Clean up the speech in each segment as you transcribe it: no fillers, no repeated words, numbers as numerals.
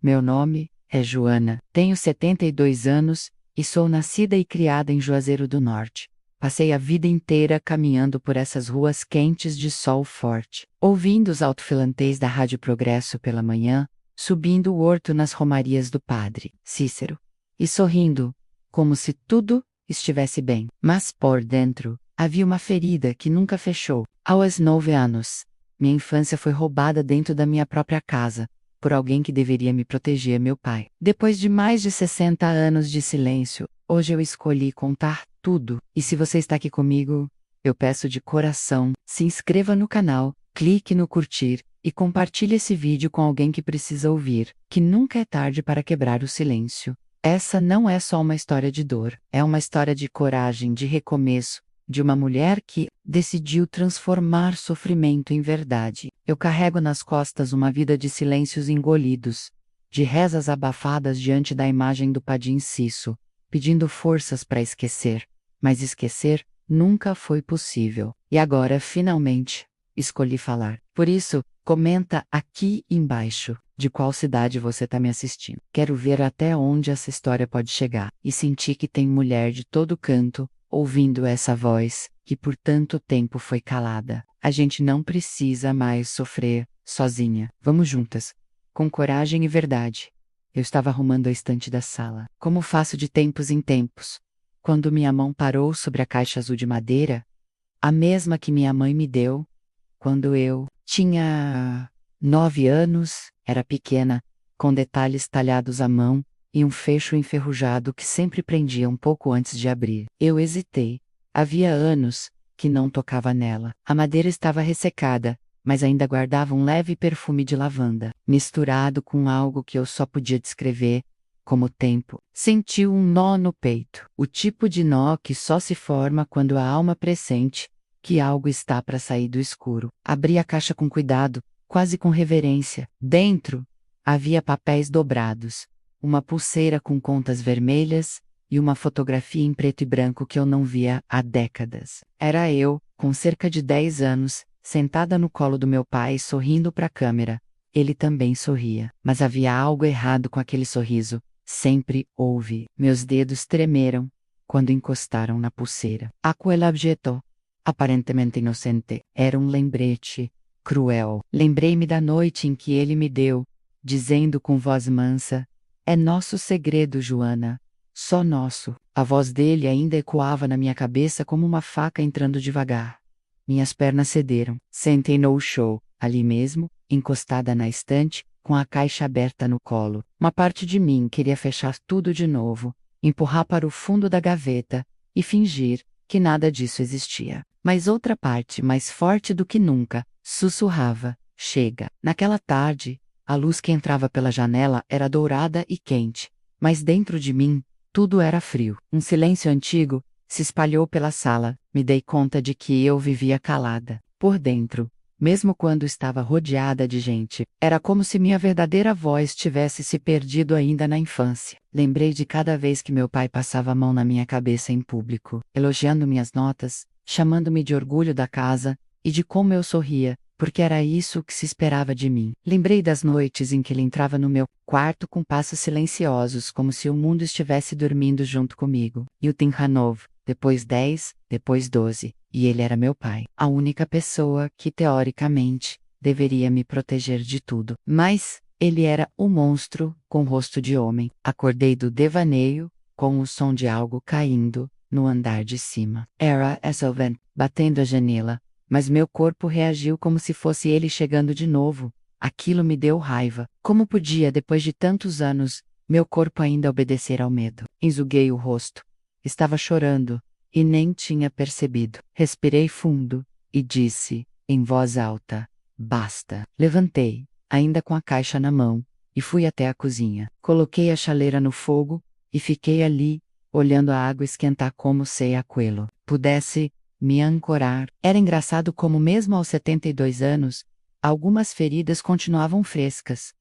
Meu nome é Joana, tenho 72 anos e sou nascida e criada em Juazeiro do Norte. Passei a vida inteira caminhando por essas ruas quentes de sol forte, ouvindo os alto-falantes da Rádio Progresso pela manhã, subindo o horto nas romarias do Padre Cícero, e sorrindo, como se tudo estivesse bem. Mas por dentro, havia uma ferida que nunca fechou. Aos 9 anos, minha infância foi roubada dentro da minha própria casa, por alguém que deveria me proteger, meu pai. Depois de mais de 60 anos de silêncio, hoje eu escolhi contar tudo. E se você está aqui comigo, eu peço de coração, se inscreva no canal, clique no curtir e compartilhe esse vídeo com alguém que precisa ouvir, que nunca é tarde para quebrar o silêncio. Essa não é só uma história de dor, é uma história de coragem, de recomeço, de uma mulher que decidiu transformar sofrimento em verdade. Eu carrego nas costas uma vida de silêncios engolidos, de rezas abafadas diante da imagem do Padim Cisso, pedindo forças para esquecer. Mas esquecer nunca foi possível. E agora, finalmente, escolhi falar. Por isso, comenta aqui embaixo de qual cidade você está me assistindo. Quero ver até onde essa história pode chegar. E sentir que tem mulher de todo canto ouvindo essa voz, que por tanto tempo foi calada. A gente não precisa mais sofrer sozinha. Vamos juntas, com coragem e verdade. Eu estava arrumando a estante da sala, como faço de tempos em tempos, quando minha mão parou sobre a caixa azul de madeira, a mesma que minha mãe me deu, quando eu tinha 9 anos, era pequena, com detalhes talhados à mão, e um fecho enferrujado que sempre prendia um pouco antes de abrir. Eu hesitei. Havia anos que não tocava nela. A madeira estava ressecada, mas ainda guardava um leve perfume de lavanda, misturado com algo que eu só podia descrever como tempo. Senti um nó no peito, o tipo de nó que só se forma quando a alma pressente que algo está para sair do escuro. Abri a caixa com cuidado, quase com reverência. Dentro havia papéis dobrados, uma pulseira com contas vermelhas e uma fotografia em preto e branco que eu não via há décadas. Era eu, com cerca de 10 anos, sentada no colo do meu pai sorrindo para a câmera. Ele também sorria, mas havia algo errado com aquele sorriso. Sempre houve. Meus dedos tremeram quando encostaram na pulseira. Aquele objeto, aparentemente inocente, era um lembrete cruel. Lembrei-me da noite em que ele me deu, dizendo com voz mansa: "É nosso segredo, Joana. Só nosso." A voz dele ainda ecoava na minha cabeça como uma faca entrando devagar. Minhas pernas cederam. Sentei no chão, ali mesmo, encostada na estante, com a caixa aberta no colo. Uma parte de mim queria fechar tudo de novo, empurrar para o fundo da gaveta e fingir que nada disso existia. Mas outra parte, mais forte do que nunca, sussurrava: "Chega." Naquela tarde, a luz que entrava pela janela era dourada e quente, mas dentro de mim, tudo era frio. Um silêncio antigo se espalhou pela sala. Me dei conta de que eu vivia calada. Por dentro, mesmo quando estava rodeada de gente, era como se minha verdadeira voz tivesse se perdido ainda na infância. Lembrei de cada vez que meu pai passava a mão na minha cabeça em público, elogiando minhas notas, chamando-me de orgulho da casa, e de como eu sorria, porque era isso que se esperava de mim. Lembrei das noites em que ele entrava no meu quarto com passos silenciosos, como se o mundo estivesse dormindo junto comigo. E o Tinhanov, depois 10, depois 12, e ele era meu pai, a única pessoa que, teoricamente, deveria me proteger de tudo. Mas ele era um monstro com rosto de homem. Acordei do devaneio, com o som de algo caindo no andar de cima. Era Esselven, batendo a janela. Mas meu corpo reagiu como se fosse ele chegando de novo. Aquilo me deu raiva. Como podia, depois de tantos anos, meu corpo ainda obedecer ao medo? Enzuguei o rosto. Estava chorando, e nem tinha percebido. Respirei fundo, e disse, em voz alta: "Basta." Levantei, ainda com a caixa na mão, e fui até a cozinha. Coloquei a chaleira no fogo, e fiquei ali, olhando a água esquentar como se aquilo pudesse me ancorar. Era engraçado como mesmo aos 72 anos, algumas feridas continuavam frescas.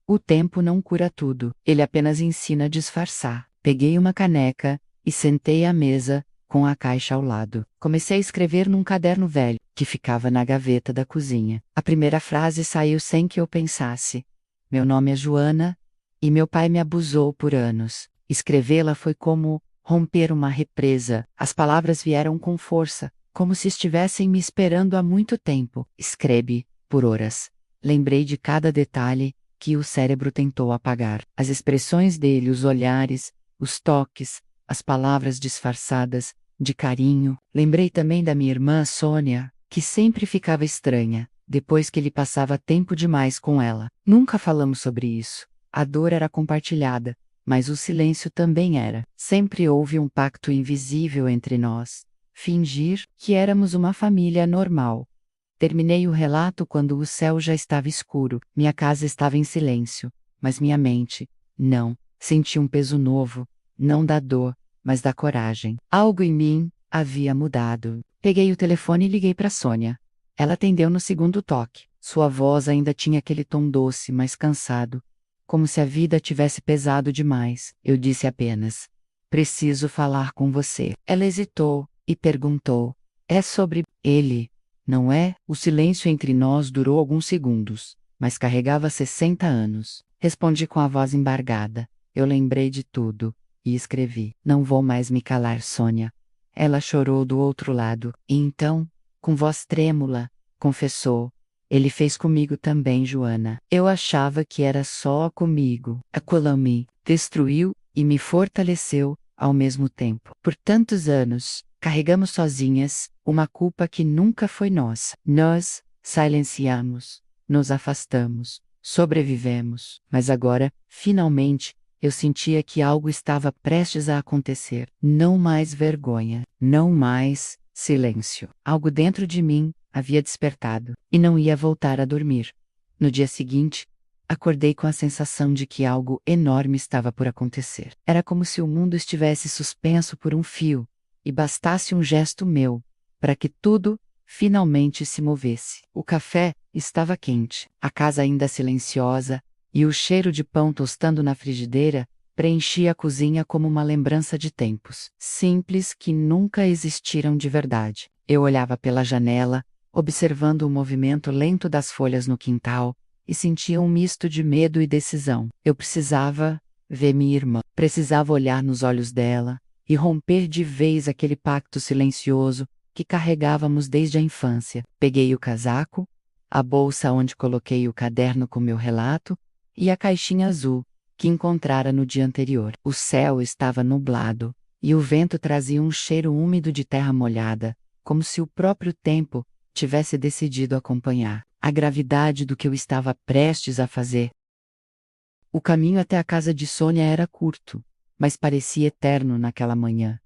O tempo não cura tudo, ele apenas ensina a disfarçar. Peguei uma caneca e sentei à mesa, com a caixa ao lado. Comecei a escrever num caderno velho, que ficava na gaveta da cozinha. A primeira frase saiu sem que eu pensasse. "Meu nome é Joana, E meu pai me abusou por anos. Escrevê-la foi como romper uma represa. As palavras vieram com força, como se estivessem me esperando há muito tempo. Escreve, por horas. Lembrei de cada detalhe que o cérebro tentou apagar. As expressões dele, os olhares, os toques, as palavras disfarçadas de carinho. Lembrei também da minha irmã Sônia, que sempre ficava estranha, depois que ele passava tempo demais com ela. Nunca falamos sobre isso. A dor era compartilhada, mas o silêncio também era. Sempre houve um pacto invisível entre nós. Fingir que éramos uma família normal. Terminei o relato quando o céu já estava escuro. Minha casa estava em silêncio, mas minha mente, não. Senti um peso novo, não da dor, mas da coragem. Algo em mim havia mudado. Peguei o telefone e liguei para Sônia. Ela atendeu no segundo toque. Sua voz ainda tinha aquele tom doce, mas cansado, como se a vida tivesse pesado demais. Eu disse apenas: preciso falar com você. Ela hesitou e perguntou: é sobre ele, não é? O silêncio entre nós durou alguns segundos, mas carregava 60 anos. Respondi com a voz embargada. Eu lembrei de tudo e escrevi: não vou mais me calar, Sônia. Ela chorou do outro lado e então, com voz trêmula, confessou: ele fez comigo também, Joana. Eu achava que era só comigo. Aquilo me destruiu e me fortaleceu ao mesmo tempo. Por tantos anos, carregamos sozinhas uma culpa que nunca foi nossa. Nós silenciamos, nos afastamos, sobrevivemos. Mas agora, finalmente, eu sentia que algo estava prestes a acontecer. Não mais vergonha, não mais silêncio. Algo dentro de mim havia despertado e não ia voltar a dormir. No dia seguinte, acordei com a sensação de que algo enorme estava por acontecer. Era como se o mundo estivesse suspenso por um fio e bastasse um gesto meu para que tudo finalmente se movesse. O café estava quente, a casa ainda silenciosa, e o cheiro de pão tostando na frigideira preenchia a cozinha como uma lembrança de tempos simples que nunca existiram de verdade. Eu olhava pela janela, observando o movimento lento das folhas no quintal, e sentia um misto de medo e decisão. Eu precisava ver minha irmã, precisava olhar nos olhos dela e romper de vez aquele pacto silencioso que carregávamos desde a infância. Peguei o casaco, a bolsa onde coloquei o caderno com meu relato e a caixinha azul que encontrara no dia anterior. O céu estava nublado e o vento trazia um cheiro úmido de terra molhada, como se o próprio tempo tivesse decidido acompanhar a gravidade do que eu estava prestes a fazer. O caminho até a casa de Sônia era curto, mas parecia eterno naquela manhã.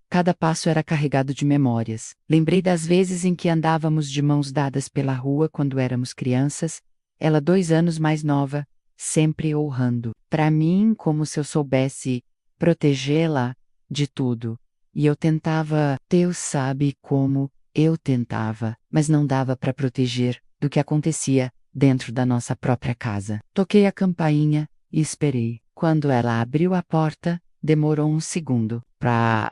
Cada passo era carregado de memórias. Lembrei das vezes em que andávamos de mãos dadas pela rua quando éramos crianças, ela 2 anos mais nova, sempre honrando para mim como se eu soubesse protegê-la de tudo. E eu tentava, Deus sabe como, eu tentava, mas não dava para proteger do que acontecia dentro da nossa própria casa. Toquei a campainha e esperei. Quando ela abriu a porta, demorou um segundo para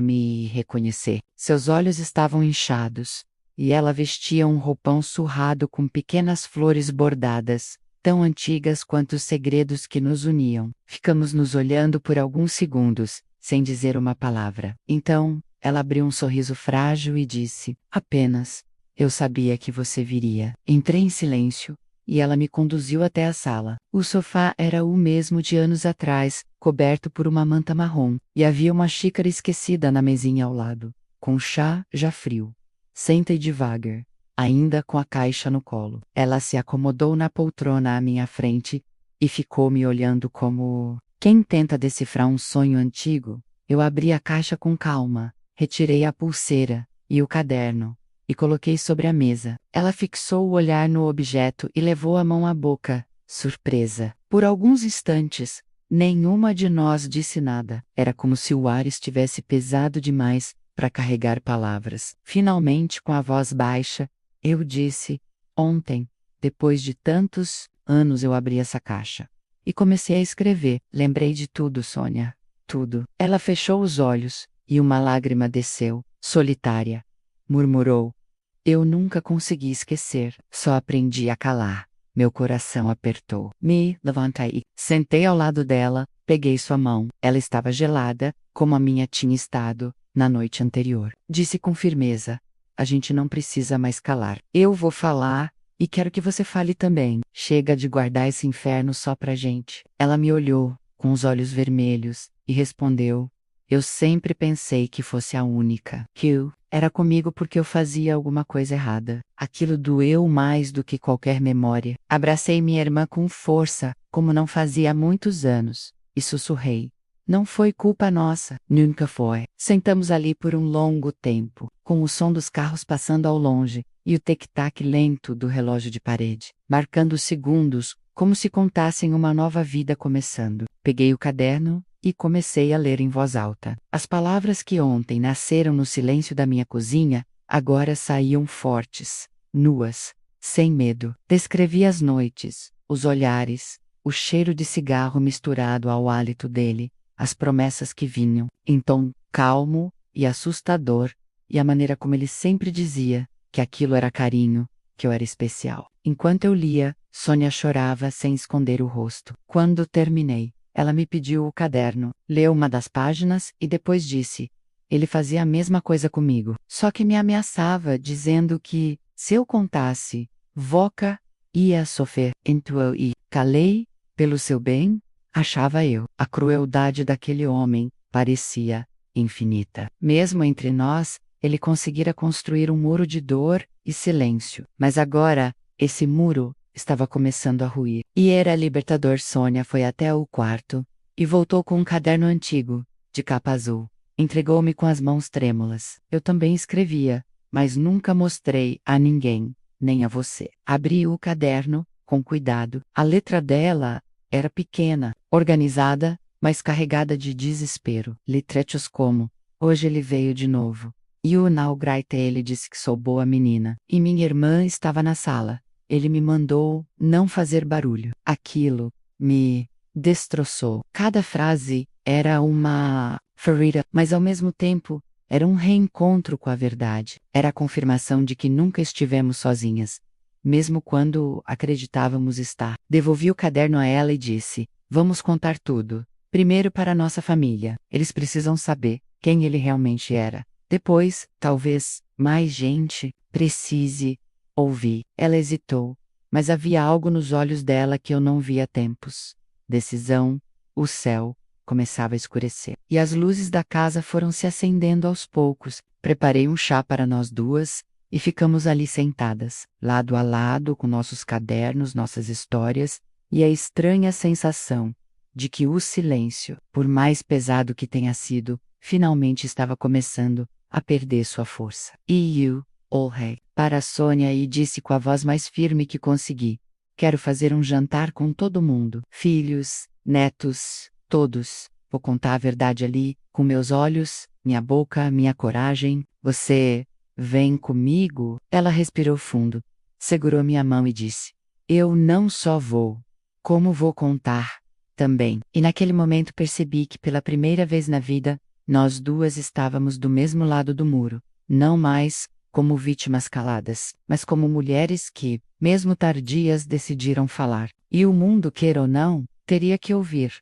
me reconhecer. Seus olhos estavam inchados, e ela vestia um roupão surrado com pequenas flores bordadas, tão antigas quanto os segredos que nos uniam. Ficamos nos olhando por alguns segundos, sem dizer uma palavra. Então, ela abriu um sorriso frágil e disse: apenas, eu sabia que você viria. Entrei em silêncio, e ela me conduziu até a sala. O sofá era o mesmo de anos atrás, coberto por uma manta marrom, e havia uma xícara esquecida na mesinha ao lado, com chá já frio. Sentei devagar, ainda com a caixa no colo. Ela se acomodou na poltrona à minha frente e ficou me olhando como quem tenta decifrar um sonho antigo. Eu abri a caixa com calma, retirei a pulseira e o caderno e coloquei sobre a mesa. Ela fixou o olhar no objeto e levou a mão à boca, surpresa. Por alguns instantes, nenhuma de nós disse nada. Era como se o ar estivesse pesado demais para carregar palavras. Finalmente, com a voz baixa, eu disse: ontem, depois de tantos anos, eu abri essa caixa e comecei a escrever. Lembrei de tudo, Sônia. Tudo. Ela fechou os olhos e uma lágrima desceu, solitária. Murmurou: eu nunca consegui esquecer, só aprendi a calar. Meu coração apertou. Me levantei. Sentei ao lado dela, peguei sua mão. Ela estava gelada, como a minha tinha estado na noite anterior. Disse com firmeza: a gente não precisa mais calar. Eu vou falar, e quero que você fale também. Chega de guardar esse inferno só pra gente. Ela me olhou, com os olhos vermelhos, e respondeu: eu sempre pensei que fosse a única. Hugh, era comigo porque eu fazia alguma coisa errada. Aquilo doeu mais do que qualquer memória. Abracei minha irmã com força, como não fazia há muitos anos, e sussurrei: não foi culpa nossa, nunca foi. Sentamos ali por um longo tempo, com o som dos carros passando ao longe, e o tic-tac lento do relógio de parede, marcando os segundos, como se contassem uma nova vida começando. Peguei o caderno e comecei a ler em voz alta. As palavras que ontem nasceram no silêncio da minha cozinha, agora saíam fortes, nuas, sem medo. Descrevi as noites, os olhares, o cheiro de cigarro misturado ao hálito dele, as promessas que vinham, em tom calmo e assustador, e a maneira como ele sempre dizia que aquilo era carinho, que eu era especial. Enquanto eu lia, Sônia chorava sem esconder o rosto. Quando terminei, ela me pediu o caderno, leu uma das páginas e depois disse: ele fazia a mesma coisa comigo, só que me ameaçava, dizendo que, se eu contasse, Voca ia sofrer. Então e calei, pelo seu bem, achava eu. A crueldade daquele homem parecia infinita. Mesmo entre nós, ele conseguira construir um muro de dor e silêncio. Mas agora, esse muro estava começando a ruir. E era libertador. Sônia foi até o quarto e voltou com um caderno antigo, de capa azul. Entregou-me com as mãos trêmulas. Eu também escrevia, mas nunca mostrei a ninguém, nem a você. Abri o caderno, com cuidado. A letra dela era pequena, organizada, mas carregada de desespero. Litretos como: hoje ele veio de novo. E o Naugraite, ele disse que sou boa menina. E minha irmã estava na sala. Ele me mandou não fazer barulho. Aquilo me destroçou. Cada frase era uma ferida, mas ao mesmo tempo era um reencontro com a verdade. Era a confirmação de que nunca estivemos sozinhas, mesmo quando acreditávamos estar. Devolvi o caderno a ela e disse: vamos contar tudo. Primeiro para nossa família. Eles precisam saber quem ele realmente era. Depois, talvez, mais gente precise ouvir. Ela hesitou, mas havia algo nos olhos dela que eu não via há tempos. Decisão. O céu começava a escurecer. E as luzes da casa foram se acendendo aos poucos. Preparei um chá para nós duas e ficamos ali sentadas, lado a lado, com nossos cadernos, nossas histórias, e a estranha sensação de que o silêncio, por mais pesado que tenha sido, finalmente estava começando a perder sua força. E eu olhei para a Sônia e disse com a voz mais firme que consegui: quero fazer um jantar com todo mundo. Filhos, netos, todos. Vou contar a verdade ali, com meus olhos, minha boca, minha coragem. Você vem comigo? Ela respirou fundo, segurou minha mão e disse: eu não só vou, como vou contar também. E naquele momento percebi que pela primeira vez na vida, nós duas estávamos do mesmo lado do muro, não mais como vítimas caladas, mas como mulheres que, mesmo tardias, decidiram falar. E o mundo, queira ou não, teria que ouvir.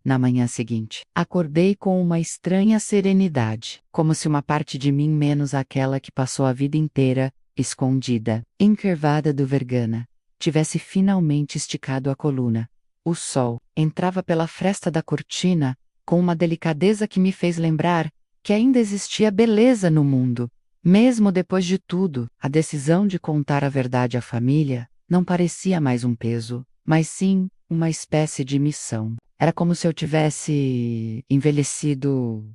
Na manhã seguinte, acordei com uma estranha serenidade, como se uma parte de mim, menos aquela que passou a vida inteira escondida, encurvada do Vergana, tivesse finalmente esticado a coluna. O sol entrava pela fresta da cortina com uma delicadeza que me fez lembrar que ainda existia beleza no mundo. Mesmo depois de tudo, a decisão de contar a verdade à família não parecia mais um peso, mas sim uma espécie de missão. Era como se eu tivesse envelhecido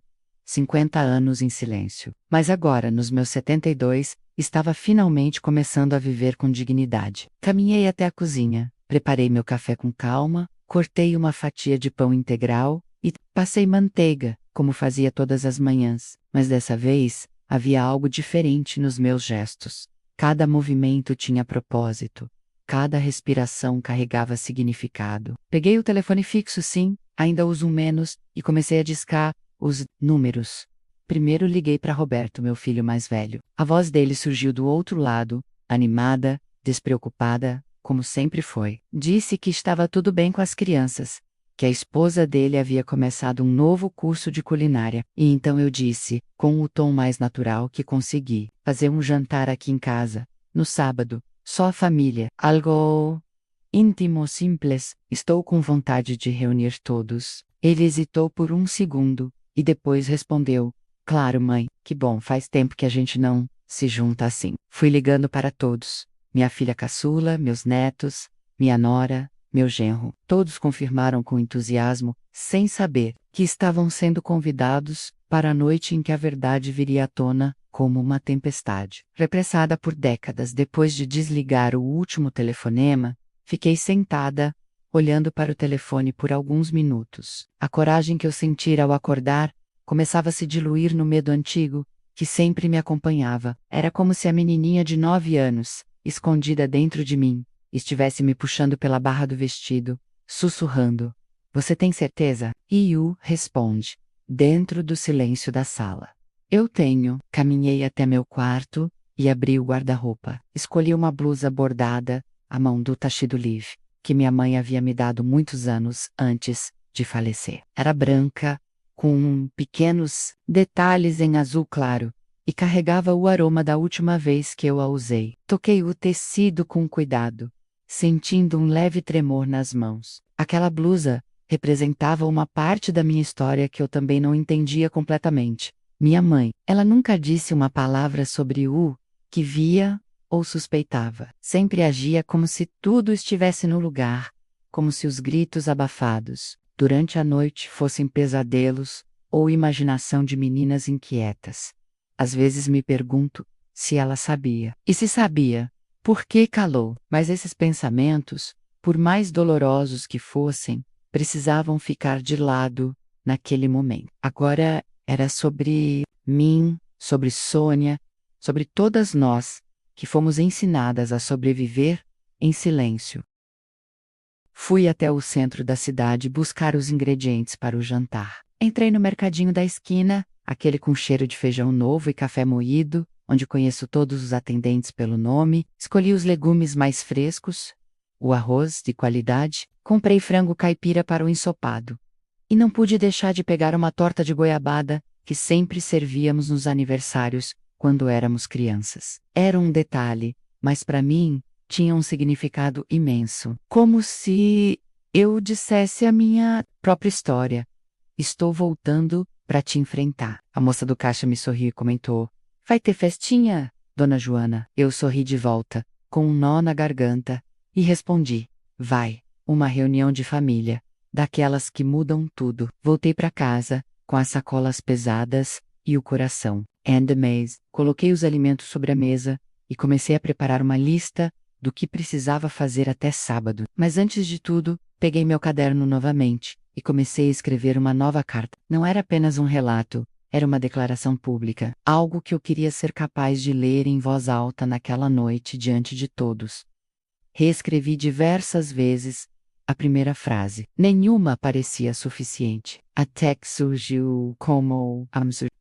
50 anos em silêncio. Mas agora, nos meus 72, estava finalmente começando a viver com dignidade. Caminhei até a cozinha, preparei meu café com calma, cortei uma fatia de pão integral e passei manteiga, como fazia todas as manhãs. Mas dessa vez, havia algo diferente nos meus gestos. Cada movimento tinha propósito. Cada respiração carregava significado. Peguei o telefone fixo, sim, ainda uso menos, e comecei a discar os números. Primeiro liguei para Roberto, meu filho mais velho. A voz dele surgiu do outro lado, animada, despreocupada, como sempre foi. Disse que estava tudo bem com as crianças, que a esposa dele havia começado um novo curso de culinária. E então eu disse, com o tom mais natural que consegui, fazer um jantar aqui em casa, no sábado, só a família. Algo íntimo, simples. Estou com vontade de reunir todos. Ele hesitou por um segundo, e depois respondeu, claro, mãe, que bom, faz tempo que a gente não se junta assim. Fui ligando para todos. Minha filha caçula, meus netos, minha nora, meu genro. Todos confirmaram com entusiasmo, sem saber, que estavam sendo convidados para a noite em que a verdade viria à tona, como uma tempestade. Repressada por décadas depois de desligar o último telefonema, fiquei sentada, olhando para o telefone por alguns minutos. A coragem que eu sentira ao acordar começava a se diluir no medo antigo, que sempre me acompanhava. Era como se a menininha de 9 anos, escondida dentro de mim, estivesse me puxando pela barra do vestido, sussurrando. Você tem certeza? Yu responde, dentro do silêncio da sala. Eu tenho. Caminhei até meu quarto e abri o guarda-roupa. Escolhi uma blusa bordada, à mão do Tachido Live, que minha mãe havia me dado muitos anos antes de falecer. Era branca, com pequenos detalhes em azul claro, e carregava o aroma da última vez que eu a usei. Toquei o tecido com cuidado, sentindo um leve tremor nas mãos. Aquela blusa representava uma parte da minha história que eu também não entendia completamente. Minha mãe, ela nunca disse uma palavra sobre o que via ou suspeitava. Sempre agia como se tudo estivesse no lugar, como se os gritos abafados, durante a noite, fossem pesadelos ou imaginação de meninas inquietas. Às vezes me pergunto se ela sabia. E se sabia, por que calou? Mas esses pensamentos, por mais dolorosos que fossem, precisavam ficar de lado naquele momento. Agora era sobre mim, sobre Sônia, sobre todas nós que fomos ensinadas a sobreviver em silêncio. Fui até o centro da cidade buscar os ingredientes para o jantar. Entrei no mercadinho da esquina, aquele com cheiro de feijão novo e café moído, onde conheço todos os atendentes pelo nome, escolhi os legumes mais frescos, o arroz de qualidade, comprei frango caipira para o ensopado. E não pude deixar de pegar uma torta de goiabada, que sempre servíamos nos aniversários, quando éramos crianças. Era um detalhe, mas para mim, tinha um significado imenso. Como se eu dissesse a minha própria história. Estou voltando para te enfrentar. A moça do caixa me sorriu e comentou. Vai ter festinha, dona Joana? Eu sorri de volta, com um nó na garganta, e respondi. Vai, uma reunião de família, daquelas que mudam tudo. Voltei para casa, com as sacolas pesadas e o coração. And amazed, coloquei os alimentos sobre a mesa e comecei a preparar uma lista do que precisava fazer até sábado. Mas antes de tudo, peguei meu caderno novamente e comecei a escrever uma nova carta. Não era apenas um relato, era uma declaração pública, algo que eu queria ser capaz de ler em voz alta naquela noite diante de todos. Reescrevi diversas vezes a primeira frase. Nenhuma parecia suficiente. Até que surgiu como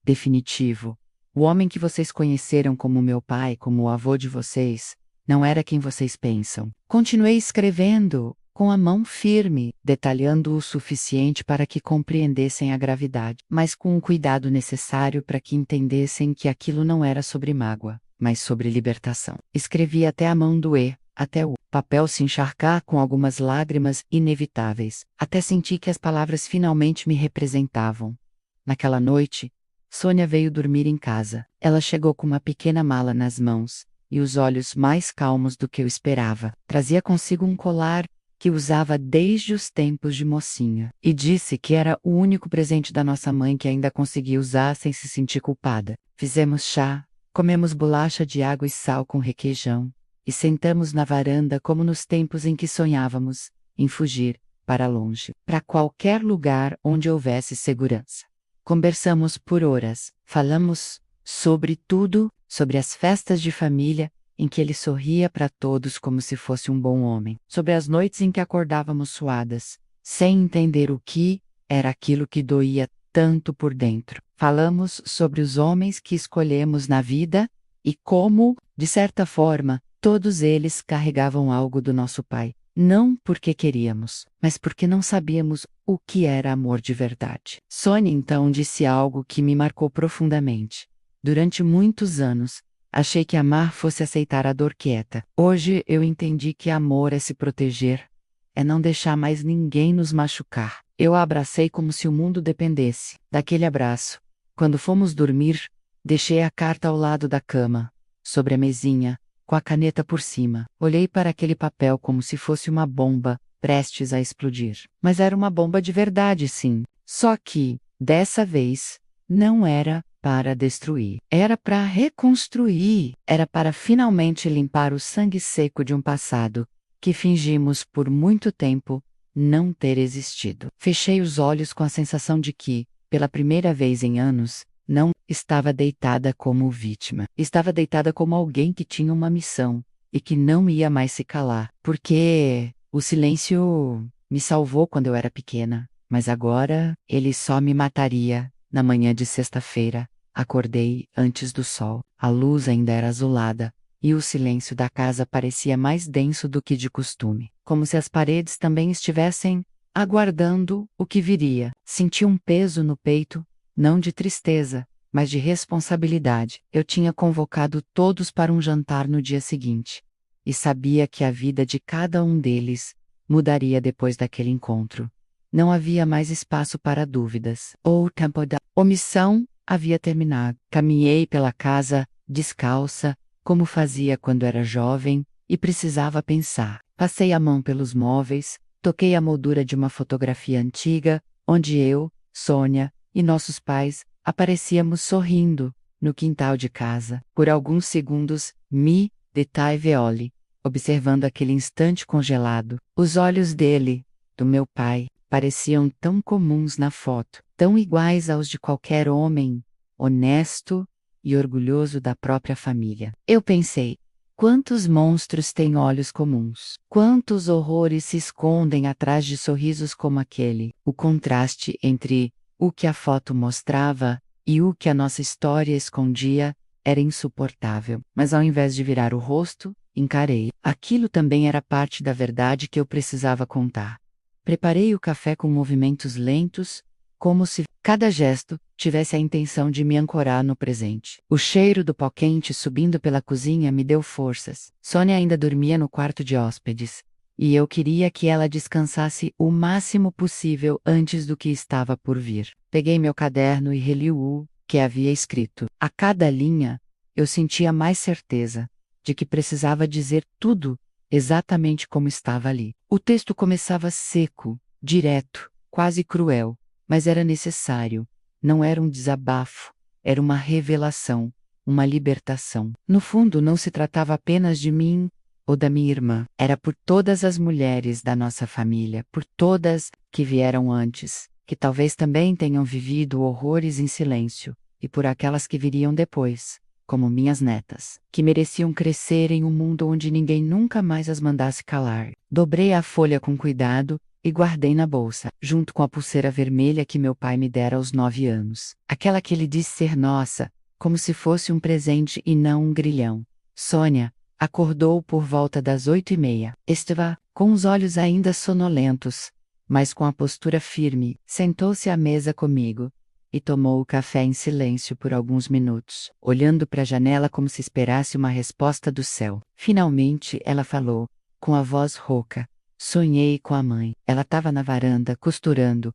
definitivo. O homem que vocês conheceram como meu pai, como o avô de vocês, não era quem vocês pensam. Continuei escrevendo, com a mão firme, detalhando o suficiente para que compreendessem a gravidade, mas com o cuidado necessário para que entendessem que aquilo não era sobre mágoa, mas sobre libertação. Escrevi até a mão doer, até o papel se encharcar com algumas lágrimas inevitáveis, até senti que as palavras finalmente me representavam. Naquela noite, Sônia veio dormir em casa. Ela chegou com uma pequena mala nas mãos, e os olhos mais calmos do que eu esperava. Trazia consigo um colar que usava desde os tempos de mocinha, e disse que era o único presente da nossa mãe que ainda conseguia usar sem se sentir culpada. Fizemos chá, comemos bolacha de água e sal com requeijão, e sentamos na varanda como nos tempos em que sonhávamos em fugir para longe, para qualquer lugar onde houvesse segurança. Conversamos por horas, falamos sobre tudo, sobre as festas de família, em que ele sorria para todos como se fosse um bom homem, sobre as noites em que acordávamos suadas, sem entender o que era aquilo que doía tanto por dentro. Falamos sobre os homens que escolhemos na vida e como, de certa forma, Todos eles carregavam algo do nosso pai, não porque queríamos, mas porque não sabíamos o que era amor de verdade. Sônia então disse algo que me marcou profundamente. Durante muitos anos, achei que amar fosse aceitar a dor quieta. Hoje eu entendi que amor é se proteger, é não deixar mais ninguém nos machucar. Eu a abracei como se o mundo dependesse daquele abraço. Quando fomos dormir, deixei a carta ao lado da cama, sobre a mesinha, com a caneta por cima. Olhei para aquele papel como se fosse uma bomba, prestes a explodir. Mas era uma bomba de verdade, sim. Só que, dessa vez, não era para destruir. Era para reconstruir. Era para finalmente limpar o sangue seco de um passado que fingimos por muito tempo não ter existido. Fechei os olhos com a sensação de que, pela primeira vez em anos, não estava deitada como vítima. Estava deitada como alguém que tinha uma missão e que não ia mais se calar. Porque o silêncio me salvou quando eu era pequena, mas agora ele só me mataria. Na manhã de sexta-feira, acordei antes do sol. A luz ainda era azulada e o silêncio da casa parecia mais denso do que de costume, como se as paredes também estivessem aguardando o que viria. Senti um peso no peito, não de tristeza, mas de responsabilidade. Eu tinha convocado todos para um jantar no dia seguinte, e sabia que a vida de cada um deles mudaria depois daquele encontro. Não havia mais espaço para dúvidas. O tempo da omissão havia terminado. Caminhei pela casa, descalça, como fazia quando era jovem, e precisava pensar. Passei a mão pelos móveis, toquei a moldura de uma fotografia antiga, onde eu, Sônia e nossos pais aparecíamos sorrindo no quintal de casa. Por alguns segundos, me detai-veoli, observando aquele instante congelado. Os olhos dele, do meu pai, pareciam tão comuns na foto, tão iguais aos de qualquer homem, honesto e orgulhoso da própria família. Eu pensei, quantos monstros têm olhos comuns? Quantos horrores se escondem atrás de sorrisos como aquele? O contraste entre o que a foto mostrava e o que a nossa história escondia era insuportável. Mas ao invés de virar o rosto, encarei. Aquilo também era parte da verdade que eu precisava contar. Preparei o café com movimentos lentos, como se cada gesto tivesse a intenção de me ancorar no presente. O cheiro do pó quente subindo pela cozinha me deu forças. Sônia ainda dormia no quarto de hóspedes, e eu queria que ela descansasse o máximo possível antes do que estava por vir. Peguei meu caderno e reli o que havia escrito. A cada linha, eu sentia mais certeza de que precisava dizer tudo exatamente como estava ali. O texto começava seco, direto, quase cruel, mas era necessário. Não era um desabafo, era uma revelação, uma libertação. No fundo, não se tratava apenas de mim ou da minha irmã. Era por todas as mulheres da nossa família, por todas que vieram antes, que talvez também tenham vivido horrores em silêncio, e por aquelas que viriam depois, como minhas netas, que mereciam crescer em um mundo onde ninguém nunca mais as mandasse calar. Dobrei a folha com cuidado e guardei na bolsa, junto com a pulseira vermelha que meu pai me dera aos 9 anos. Aquela que ele disse ser nossa, como se fosse um presente e não um grilhão. Sônia acordou por volta das 8h30. Estava com os olhos ainda sonolentos, mas com a postura firme. Sentou-se à mesa comigo e tomou o café em silêncio por alguns minutos, olhando para a janela como se esperasse uma resposta do céu. Finalmente ela falou, com a voz rouca: "Sonhei com a mãe. Ela estava na varanda, costurando,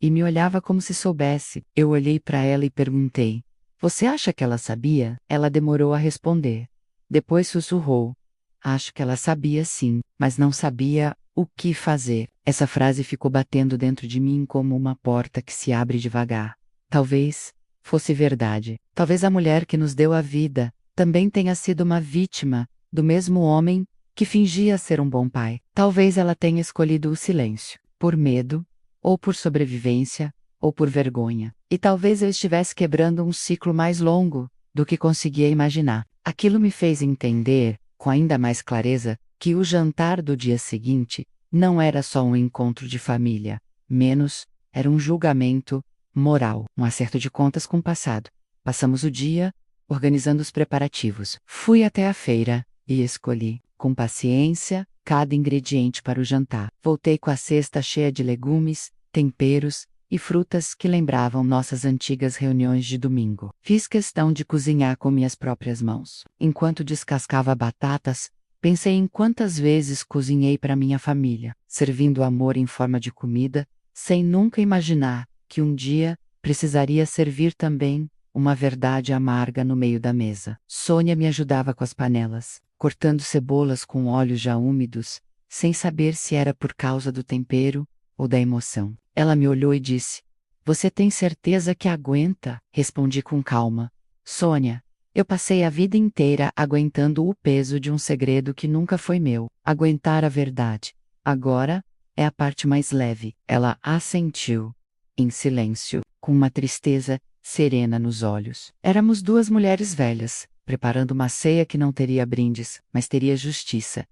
e me olhava como se soubesse." Eu olhei para ela e perguntei: "Você acha que ela sabia?" Ela demorou a responder. Depois sussurrou: "Acho que ela sabia sim, mas não sabia o que fazer." Essa frase ficou batendo dentro de mim como uma porta que se abre devagar. Talvez fosse verdade. Talvez a mulher que nos deu a vida também tenha sido uma vítima do mesmo homem que fingia ser um bom pai. Talvez ela tenha escolhido o silêncio, por medo, ou por sobrevivência, ou por vergonha. E talvez eu estivesse quebrando um ciclo mais longo do que conseguia imaginar. Aquilo me fez entender, com ainda mais clareza, que o jantar do dia seguinte não era só um encontro de família, menos, era um julgamento moral, um acerto de contas com o passado. Passamos o dia organizando os preparativos. Fui até a feira, e escolhi, com paciência, cada ingrediente para o jantar. Voltei com a cesta cheia de legumes, temperos e frutas que lembravam nossas antigas reuniões de domingo. Fiz questão de cozinhar com minhas próprias mãos. Enquanto descascava batatas, pensei em quantas vezes cozinhei para minha família, servindo amor em forma de comida, sem nunca imaginar que um dia precisaria servir também uma verdade amarga no meio da mesa. Sônia me ajudava com as panelas, cortando cebolas com óleos já úmidos, sem saber se era por causa do tempero ou da emoção. Ela me olhou e disse: "Você tem certeza que aguenta?" Respondi com calma: "Sônia, eu passei a vida inteira aguentando o peso de um segredo que nunca foi meu. Aguentar a verdade. Agora é a parte mais leve." Ela assentiu, em silêncio, com uma tristeza serena nos olhos. Éramos duas mulheres velhas, preparando uma ceia que não teria brindes, mas teria justiça.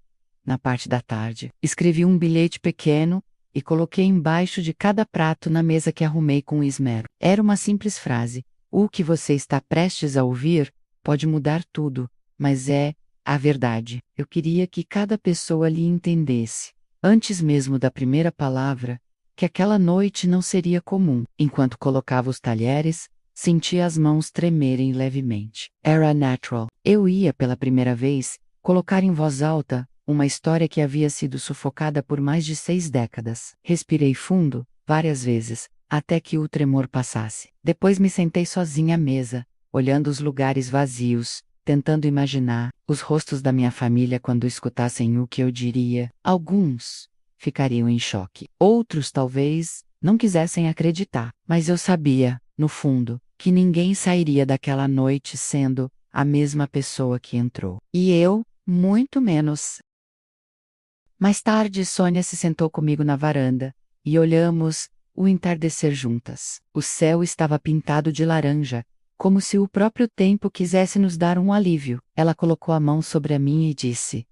Na parte da tarde, escrevi um bilhete pequeno e coloquei embaixo de cada prato na mesa que arrumei com esmero. Era uma simples frase: "O que você está prestes a ouvir pode mudar tudo, mas é a verdade." Eu queria que cada pessoa lhe entendesse, antes mesmo da primeira palavra, que aquela noite não seria comum. Enquanto colocava os talheres, sentia as mãos tremerem levemente. Era natural. Eu ia, pela primeira vez, colocar em voz alta uma história que havia sido sufocada por mais de 6 décadas. Respirei fundo, várias vezes, até que o tremor passasse. Depois me sentei sozinha à mesa, olhando os lugares vazios, tentando imaginar os rostos da minha família quando escutassem o que eu diria. Alguns ficariam em choque. Outros talvez não quisessem acreditar. Mas eu sabia, no fundo, que ninguém sairia daquela noite sendo a mesma pessoa que entrou. E eu, muito menos. Mais tarde, Sônia se sentou comigo na varanda e olhamos o entardecer juntas. O céu estava pintado de laranja, como se o próprio tempo quisesse nos dar um alívio. Ela colocou a mão sobre a minha e disse: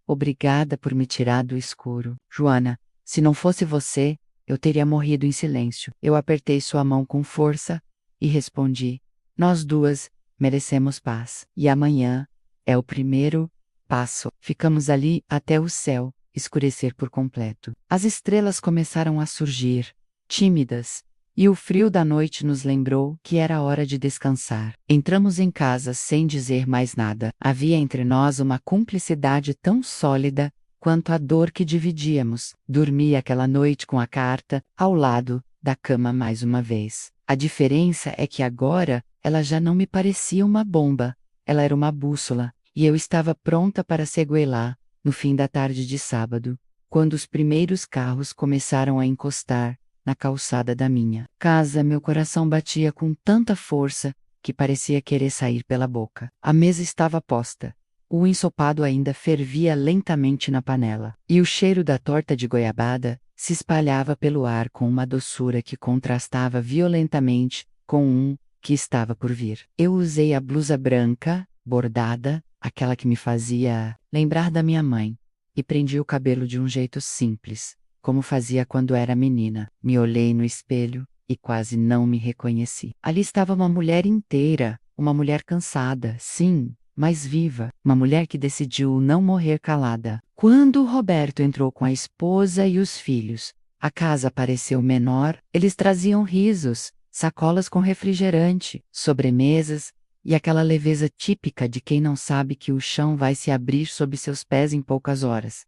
"Obrigada por me tirar do escuro. Joana, se não fosse você, eu teria morrido em silêncio." Eu apertei sua mão com força e respondi: "Nós duas merecemos paz. E amanhã é o primeiro passo." Ficamos ali até o céu escurecer por completo. As estrelas começaram a surgir, tímidas, e o frio da noite nos lembrou que era hora de descansar. Entramos em casa sem dizer mais nada. Havia entre nós uma cumplicidade tão sólida quanto a dor que dividíamos. Dormi aquela noite com a carta ao lado da cama mais uma vez. A diferença é que agora ela já não me parecia uma bomba. Ela era uma bússola, e eu estava pronta para seguê-la no fim da tarde de sábado, quando os primeiros carros começaram a encostar na calçada da minha casa. Meu coração batia com tanta força que parecia querer sair pela boca. A mesa estava posta. O ensopado ainda fervia lentamente na panela, e o cheiro da torta de goiabada se espalhava pelo ar com uma doçura que contrastava violentamente com que estava por vir. Eu usei a blusa branca, bordada, aquela que me fazia lembrar da minha mãe, e prendi o cabelo de um jeito simples, como fazia quando era menina. Me olhei no espelho e quase não me reconheci. Ali estava uma mulher inteira, uma mulher cansada, sim, mas viva, uma mulher que decidiu não morrer calada. Quando Roberto entrou com a esposa e os filhos, a casa pareceu menor. Eles traziam risos, sacolas com refrigerante, sobremesas e aquela leveza típica de quem não sabe que o chão vai se abrir sob seus pés em poucas horas.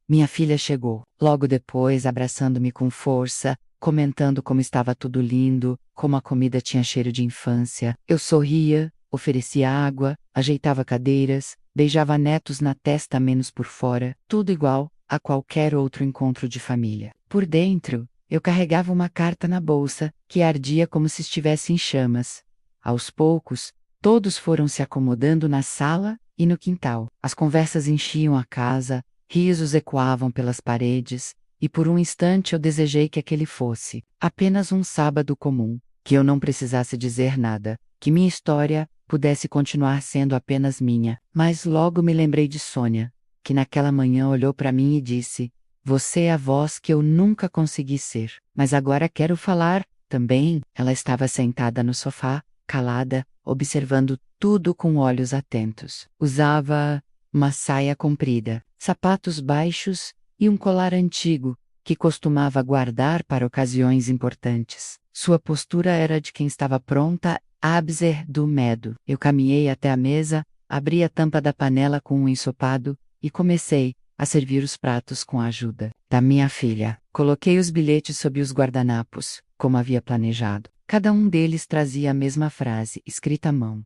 Minha filha chegou, logo depois abraçando-me com força, comentando como estava tudo lindo, como a comida tinha cheiro de infância. Eu sorria, oferecia água, ajeitava cadeiras, beijava netos na testa menos por fora, tudo igual a qualquer outro encontro de família. Por dentro, eu carregava uma carta na bolsa, que ardia como se estivesse em chamas. Aos poucos, todos foram se acomodando na sala e no quintal. As conversas enchiam a casa, risos ecoavam pelas paredes, e por um instante eu desejei que aquele fosse apenas um sábado comum, que eu não precisasse dizer nada, que minha história pudesse continuar sendo apenas minha. Mas logo me lembrei de Sônia, que naquela manhã olhou para mim e disse: "Você é a voz que eu nunca consegui ser. Mas agora quero falar também." Ela estava sentada no sofá, calada, observando tudo com olhos atentos. Usava uma saia comprida, sapatos baixos e um colar antigo, que costumava guardar para ocasiões importantes. Sua postura era de quem estava pronta a abser do medo. Eu caminhei até a mesa, abri a tampa da panela com um ensopado e comecei a servir os pratos com a ajuda da minha filha. Coloquei os bilhetes sob os guardanapos, como havia planejado. Cada um deles trazia a mesma frase, escrita à mão.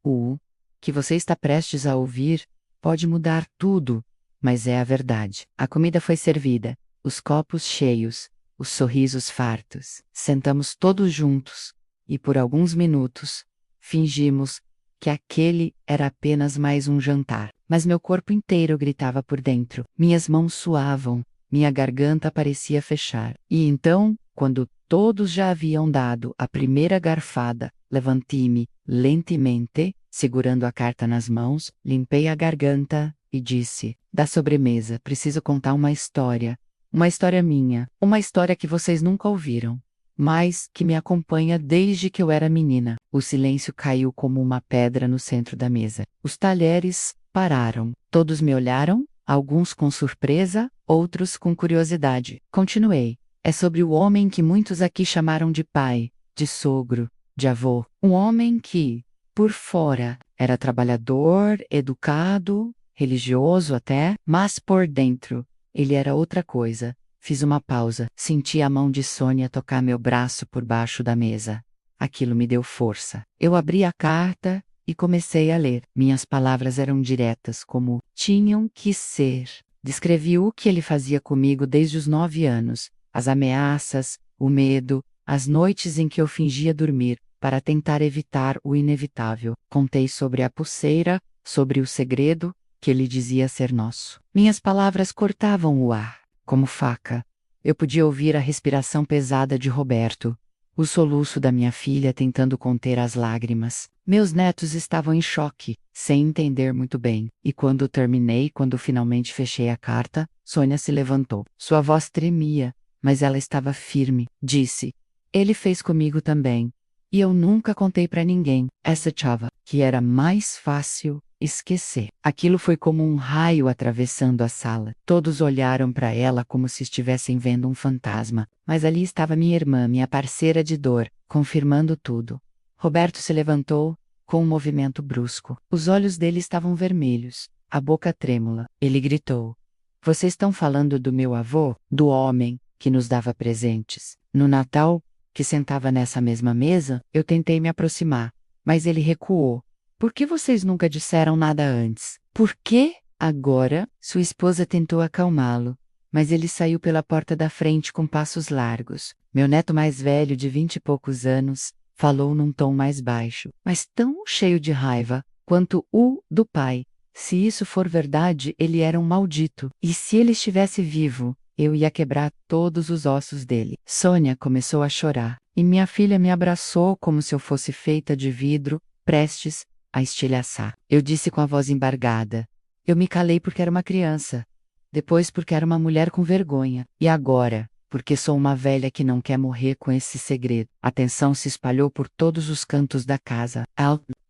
O que você está prestes a ouvir pode mudar tudo, mas é a verdade. A comida foi servida, os copos cheios, os sorrisos fartos. Sentamos todos juntos, e por alguns minutos, fingimos que aquele era apenas mais um jantar. Mas meu corpo inteiro gritava por dentro. Minhas mãos suavam, minha garganta parecia fechar. E então, quando todos já haviam dado a primeira garfada, levantei-me lentamente, segurando a carta nas mãos, limpei a garganta e disse: da sobremesa, preciso contar uma história. Uma história minha, uma história que vocês nunca ouviram, mas que me acompanha desde que eu era menina. O silêncio caiu como uma pedra no centro da mesa. Os talheres pararam. Todos me olharam, alguns com surpresa, outros com curiosidade. Continuei. É sobre o homem que muitos aqui chamaram de pai, de sogro, de avô. Um homem que, por fora, era trabalhador, educado, religioso até, mas por dentro, ele era outra coisa. Fiz uma pausa, senti a mão de Sônia tocar meu braço por baixo da mesa. Aquilo me deu força. Eu abri a carta e comecei a ler. Minhas palavras eram diretas, como tinham que ser. Descrevi o que ele fazia comigo desde os 9 anos, as ameaças, o medo, as noites em que eu fingia dormir, para tentar evitar o inevitável. Contei sobre a pulseira, sobre o segredo, que ele dizia ser nosso. Minhas palavras cortavam o ar, como faca. Eu podia ouvir a respiração pesada de Roberto, o soluço da minha filha tentando conter as lágrimas. Meus netos estavam em choque, sem entender muito bem. E quando terminei, quando finalmente fechei a carta, Sônia se levantou. Sua voz tremia, mas ela estava firme. Disse: ele fez comigo também. E eu nunca contei para ninguém. Essa chava, que era mais fácil esquecer. Aquilo foi como um raio atravessando a sala. Todos olharam para ela como se estivessem vendo um fantasma. Mas ali estava minha irmã, minha parceira de dor, confirmando tudo. Roberto se levantou, com um movimento brusco. Os olhos dele estavam vermelhos, a boca trêmula. Ele gritou: vocês estão falando do meu avô? Do homem que nos dava presentes. No Natal, que sentava nessa mesma mesa, eu tentei me aproximar, mas ele recuou. Por que vocês nunca disseram nada antes? Por quê? Agora, sua esposa tentou acalmá-lo, mas ele saiu pela porta da frente com passos largos. Meu neto mais velho, de 20 e poucos anos, falou num tom mais baixo, mas tão cheio de raiva quanto o do pai. Se isso for verdade, ele era um maldito. E se ele estivesse vivo, eu ia quebrar todos os ossos dele. Sônia começou a chorar, e minha filha me abraçou como se eu fosse feita de vidro, prestes a estilhaçar. Eu disse com a voz embargada. Eu me calei porque era uma criança. Depois porque era uma mulher com vergonha. E agora, porque sou uma velha que não quer morrer com esse segredo. A tensão se espalhou por todos os cantos da casa.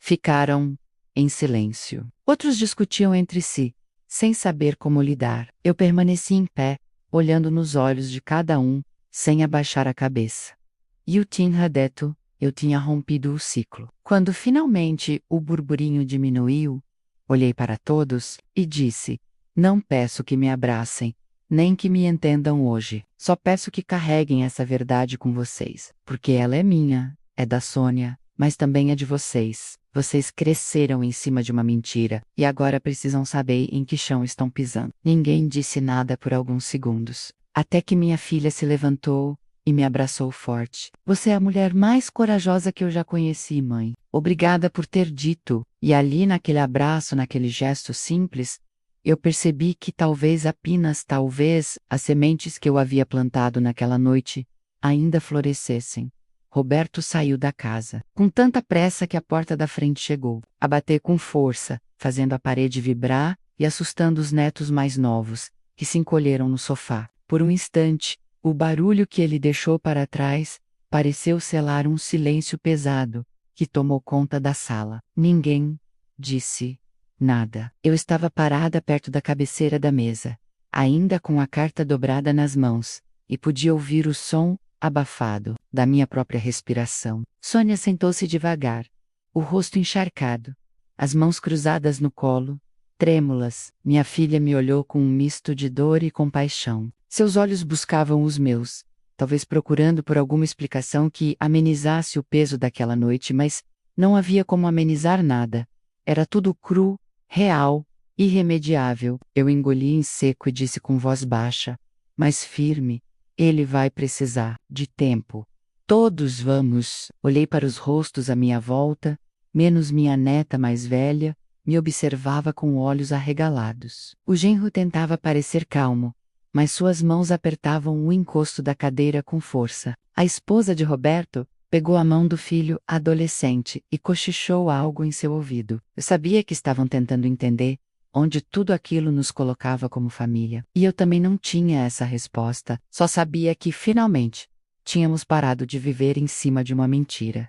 Ficaram em silêncio. Outros discutiam entre si, sem saber como lidar. Eu permaneci em pé, olhando nos olhos de cada um, sem abaixar a cabeça. E eu tinha dito, eu tinha rompido o ciclo. Quando finalmente o burburinho diminuiu, olhei para todos e disse: não peço que me abracem, nem que me entendam hoje. Só peço que carreguem essa verdade com vocês, porque ela é minha, é da Sônia, mas também é de vocês. Vocês cresceram em cima de uma mentira, e agora precisam saber em que chão estão pisando. Ninguém disse nada por alguns segundos, até que minha filha se levantou e me abraçou forte. Você é a mulher mais corajosa que eu já conheci, mãe. Obrigada por ter dito. E ali naquele abraço, naquele gesto simples, eu percebi que talvez, as sementes que eu havia plantado naquela noite ainda florescessem. Roberto saiu da casa, com tanta pressa que a porta da frente chegou, a bater com força, fazendo a parede vibrar e assustando os netos mais novos, que se encolheram no sofá. Por um instante, o barulho que ele deixou para trás pareceu selar um silêncio pesado, que tomou conta da sala. Ninguém disse Nada. Eu estava parada perto da cabeceira da mesa, ainda com a carta dobrada nas mãos, e podia ouvir o som, abafado, da minha própria respiração. Sônia sentou-se devagar, o rosto encharcado, as mãos cruzadas no colo, trêmulas. Minha filha me olhou com um misto de dor e compaixão. Seus olhos buscavam os meus, talvez procurando por alguma explicação que amenizasse o peso daquela noite, mas não havia como amenizar nada. Era tudo cru, real, irremediável. Eu engoli em seco e disse com voz baixa, mas firme: ele vai precisar de tempo. Todos vamos. Olhei para os rostos à minha volta, menos minha neta mais velha, me observava com olhos arregalados. O genro tentava parecer calmo, mas suas mãos apertavam o encosto da cadeira com força. A esposa de Roberto pegou a mão do filho adolescente e cochichou algo em seu ouvido. Eu sabia que estavam tentando entender onde tudo aquilo nos colocava como família. E eu também não tinha essa resposta, só sabia que, finalmente, tínhamos parado de viver em cima de uma mentira.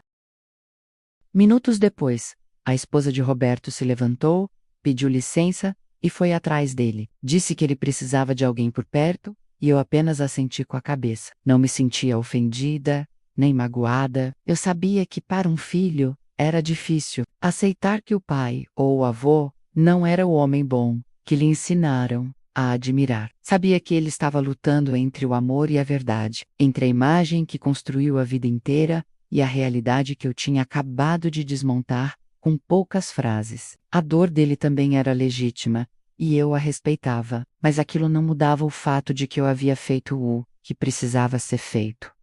Minutos depois, a esposa de Roberto se levantou, pediu licença e foi atrás dele. Disse que ele precisava de alguém por perto, e eu apenas assenti com a cabeça. Não me sentia ofendida, nem magoada. Eu sabia que para um filho era difícil aceitar que o pai ou o avô não era o homem bom que lhe ensinaram a admirar. Sabia que ele estava lutando entre o amor e a verdade, entre a imagem que construiu a vida inteira e a realidade que eu tinha acabado de desmontar com poucas frases. A dor dele também era legítima, e eu a respeitava, mas aquilo não mudava o fato de que eu havia feito o que precisava ser feito.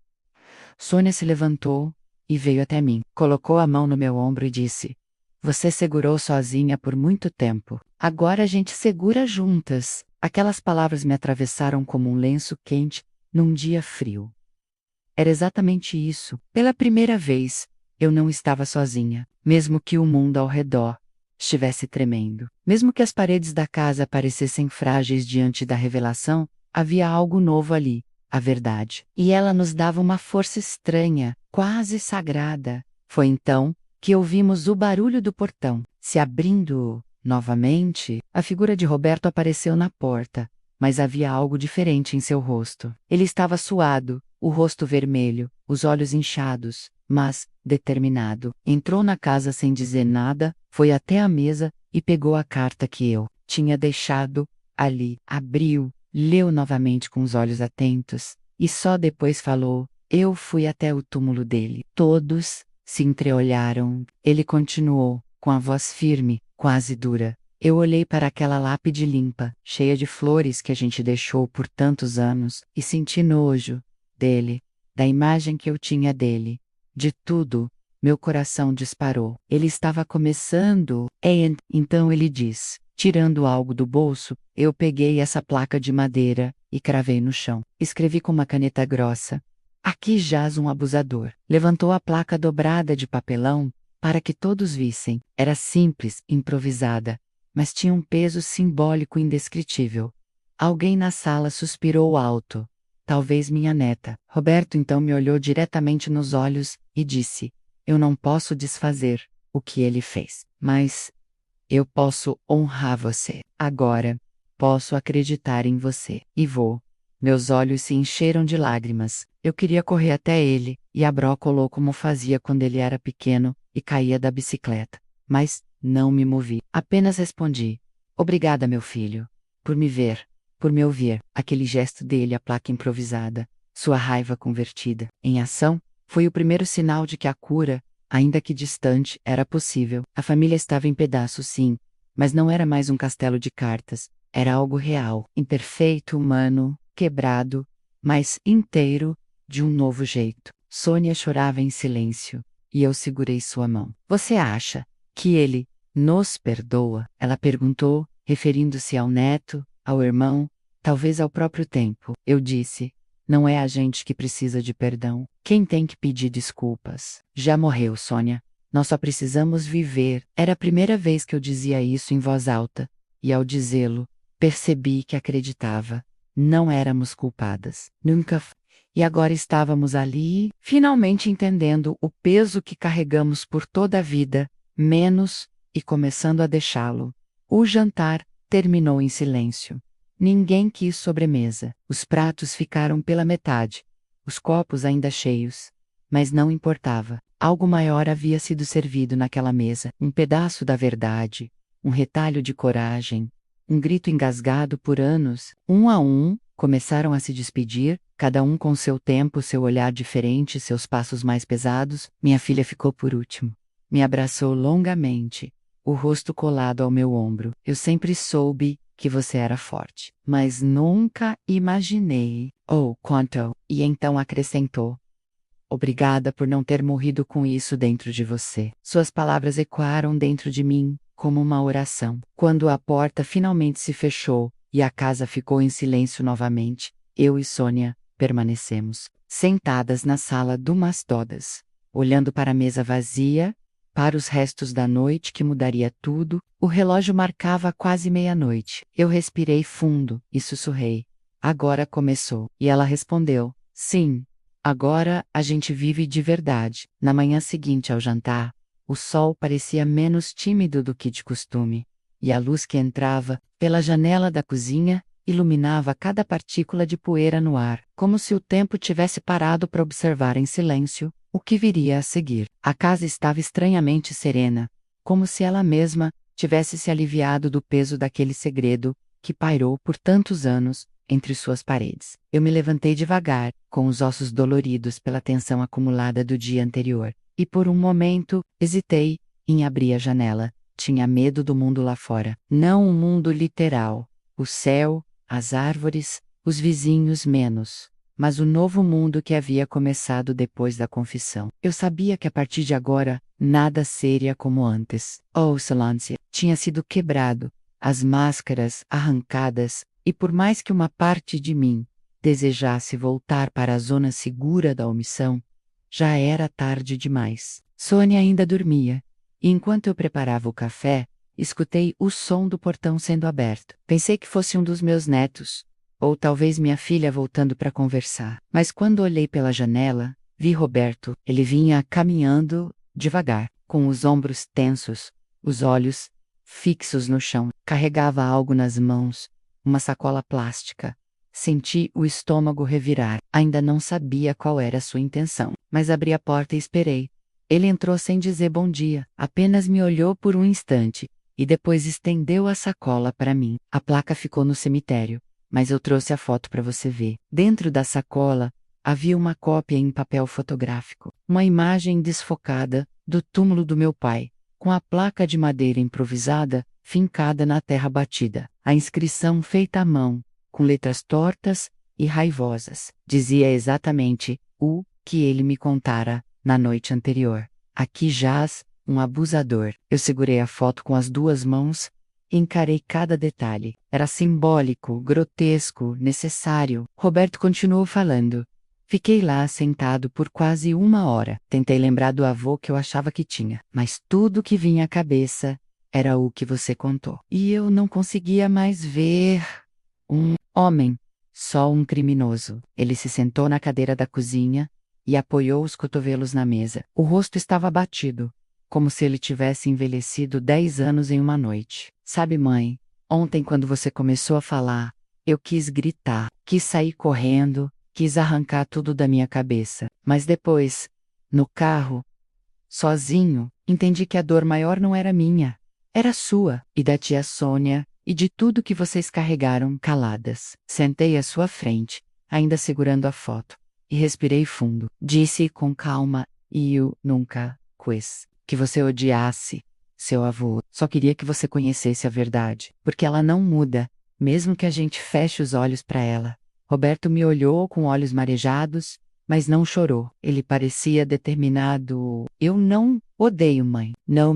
Sônia se levantou e veio até mim, colocou a mão no meu ombro e disse: "Você segurou sozinha por muito tempo. Agora a gente segura juntas." Aquelas palavras me atravessaram como um lenço quente num dia frio. Era exatamente isso. Pela primeira vez, eu não estava sozinha, mesmo que o mundo ao redor estivesse tremendo. Mesmo que as paredes da casa parecessem frágeis diante da revelação, havia algo novo ali, a verdade. E ela nos dava uma força estranha, quase sagrada. Foi então que ouvimos o barulho do portão se abrindo novamente. A figura de Roberto apareceu na porta, mas havia algo diferente em seu rosto. Ele estava suado, o rosto vermelho, os olhos inchados, mas determinado. Entrou na casa sem dizer nada, foi até a mesa e pegou a carta que eu tinha deixado ali. Abriu, leu novamente com os olhos atentos, e só depois falou: "Eu fui até o túmulo dele." Todos se entreolharam. Ele continuou, com a voz firme, quase dura: "Eu olhei para aquela lápide limpa, cheia de flores que a gente deixou por tantos anos, e senti nojo dele, da imagem que eu tinha dele, de tudo." Meu coração disparou. Ele estava começando. Então ele diz, tirando algo do bolso, eu peguei essa placa de madeira e cravei no chão. Escrevi com uma caneta grossa: "Aqui jaz um abusador." Levantou a placa dobrada de papelão para que todos vissem. Era simples, improvisada, mas tinha um peso simbólico indescritível. Alguém na sala suspirou alto. Talvez minha neta. Roberto então me olhou diretamente nos olhos e disse: "Eu não posso desfazer o que ele fez, mas eu posso honrar você. Agora, posso acreditar em você." E vou. Meus olhos se encheram de lágrimas. Eu queria correr até ele e abrócolou como fazia quando ele era pequeno e caía da bicicleta. Mas não me movi. Apenas respondi: "Obrigada, meu filho, por me ver, por me ouvir." Aquele gesto dele, a placa improvisada, sua raiva convertida em ação, foi o primeiro sinal de que a cura, ainda que distante, era possível. A família estava em pedaços, sim, mas não era mais um castelo de cartas. Era algo real, imperfeito, humano, quebrado, mas inteiro, de um novo jeito. Sônia chorava em silêncio, e eu segurei sua mão. "Você acha que ele nos perdoa?" ela perguntou, referindo-se ao neto, ao irmão, talvez ao próprio tempo. Eu disse: "Não é a gente que precisa de perdão. Quem tem que pedir desculpas já morreu, Sônia. Nós só precisamos viver." Era a primeira vez que eu dizia isso em voz alta, e ao dizê-lo, percebi que acreditava. Não éramos culpadas. Nunca. E agora estávamos ali, finalmente entendendo o peso que carregamos por toda a vida, menos, e começando a deixá-lo O jantar terminou em silêncio. Ninguém quis sobremesa. Os pratos ficaram pela metade, os copos ainda cheios. Mas não importava. Algo maior havia sido servido naquela mesa. Um pedaço da verdade, um retalho de coragem, um grito engasgado por anos. Um a um, começaram a se despedir, cada um com seu tempo, seu olhar diferente, seus passos mais pesados. Minha filha ficou por último. Me abraçou longamente, o rosto colado ao meu ombro. Eu sempre soube que você era forte, mas nunca imaginei. Oh, quanto! E então acrescentou: obrigada por não ter morrido com isso dentro de você. Suas palavras ecoaram dentro de mim, como uma oração. Quando a porta finalmente se fechou e a casa ficou em silêncio novamente, eu e Sônia permanecemos sentadas na sala do Mas-Todas, olhando para a mesa vazia, para os restos da noite que mudaria tudo. O relógio marcava quase meia-noite. Eu respirei fundo e sussurrei: agora começou. E ela respondeu: sim. Agora a gente vive de verdade. Na manhã seguinte ao jantar, o sol parecia menos tímido do que de costume, e a luz que entrava pela janela da cozinha iluminava cada partícula de poeira no ar, como se o tempo tivesse parado para observar em silêncio o que viria a seguir. A casa estava estranhamente serena, como se ela mesma tivesse se aliviado do peso daquele segredo que pairou por tantos anos entre suas paredes. Eu me levantei devagar, com os ossos doloridos pela tensão acumulada do dia anterior, e por um momento hesitei em abrir a janela. Tinha medo do mundo lá fora. Não um mundo literal, o céu, as árvores, os vizinhos menos, mas o novo mundo que havia começado depois da confissão. Eu sabia que a partir de agora, nada seria como antes. Oh, silêncio tinha sido quebrado, as máscaras arrancadas, e por mais que uma parte de mim desejasse voltar para a zona segura da omissão, já era tarde demais. Sônia ainda dormia, e enquanto eu preparava o café, escutei o som do portão sendo aberto. Pensei que fosse um dos meus netos, ou talvez minha filha voltando para conversar. Mas quando olhei pela janela, vi Roberto. Ele vinha caminhando devagar, com os ombros tensos, os olhos fixos no chão. Carregava algo nas mãos, uma sacola plástica. Senti o estômago revirar. Ainda não sabia qual era a sua intenção, mas abri a porta e esperei. Ele entrou sem dizer bom dia, apenas me olhou por um instante, e depois estendeu a sacola para mim. A placa ficou no cemitério, mas eu trouxe a foto para você ver. Dentro da sacola, havia uma cópia em papel fotográfico, uma imagem desfocada do túmulo do meu pai, com a placa de madeira improvisada fincada na terra batida. A inscrição feita à mão, com letras tortas e raivosas, dizia exatamente o que ele me contara na noite anterior. Aqui jaz um abusador. Eu segurei a foto com as duas mãos e encarei cada detalhe. Era simbólico, grotesco, necessário. Roberto continuou falando. Fiquei lá sentado por quase 1 hora. Tentei lembrar do avô que eu achava que tinha, mas tudo que vinha à cabeça era o que você contou. E eu não conseguia mais ver um homem, só um criminoso. Ele se sentou na cadeira da cozinha e apoiou os cotovelos na mesa. O rosto estava abatido, como se ele tivesse envelhecido 10 anos em uma noite. Sabe, mãe, ontem quando você começou a falar, eu quis gritar, quis sair correndo, quis arrancar tudo da minha cabeça. Mas depois, no carro, sozinho, entendi que a dor maior não era minha, era sua, e da tia Sônia, e de tudo que vocês carregaram caladas. Sentei à sua frente, ainda segurando a foto, e respirei fundo. Disse com calma: eu nunca quis que você odiasse seu avô. Só queria que você conhecesse a verdade, porque ela não muda, mesmo que a gente feche os olhos para ela. Roberto me olhou com olhos marejados, mas não chorou. Ele parecia determinado. Eu não odeio mãe. Não,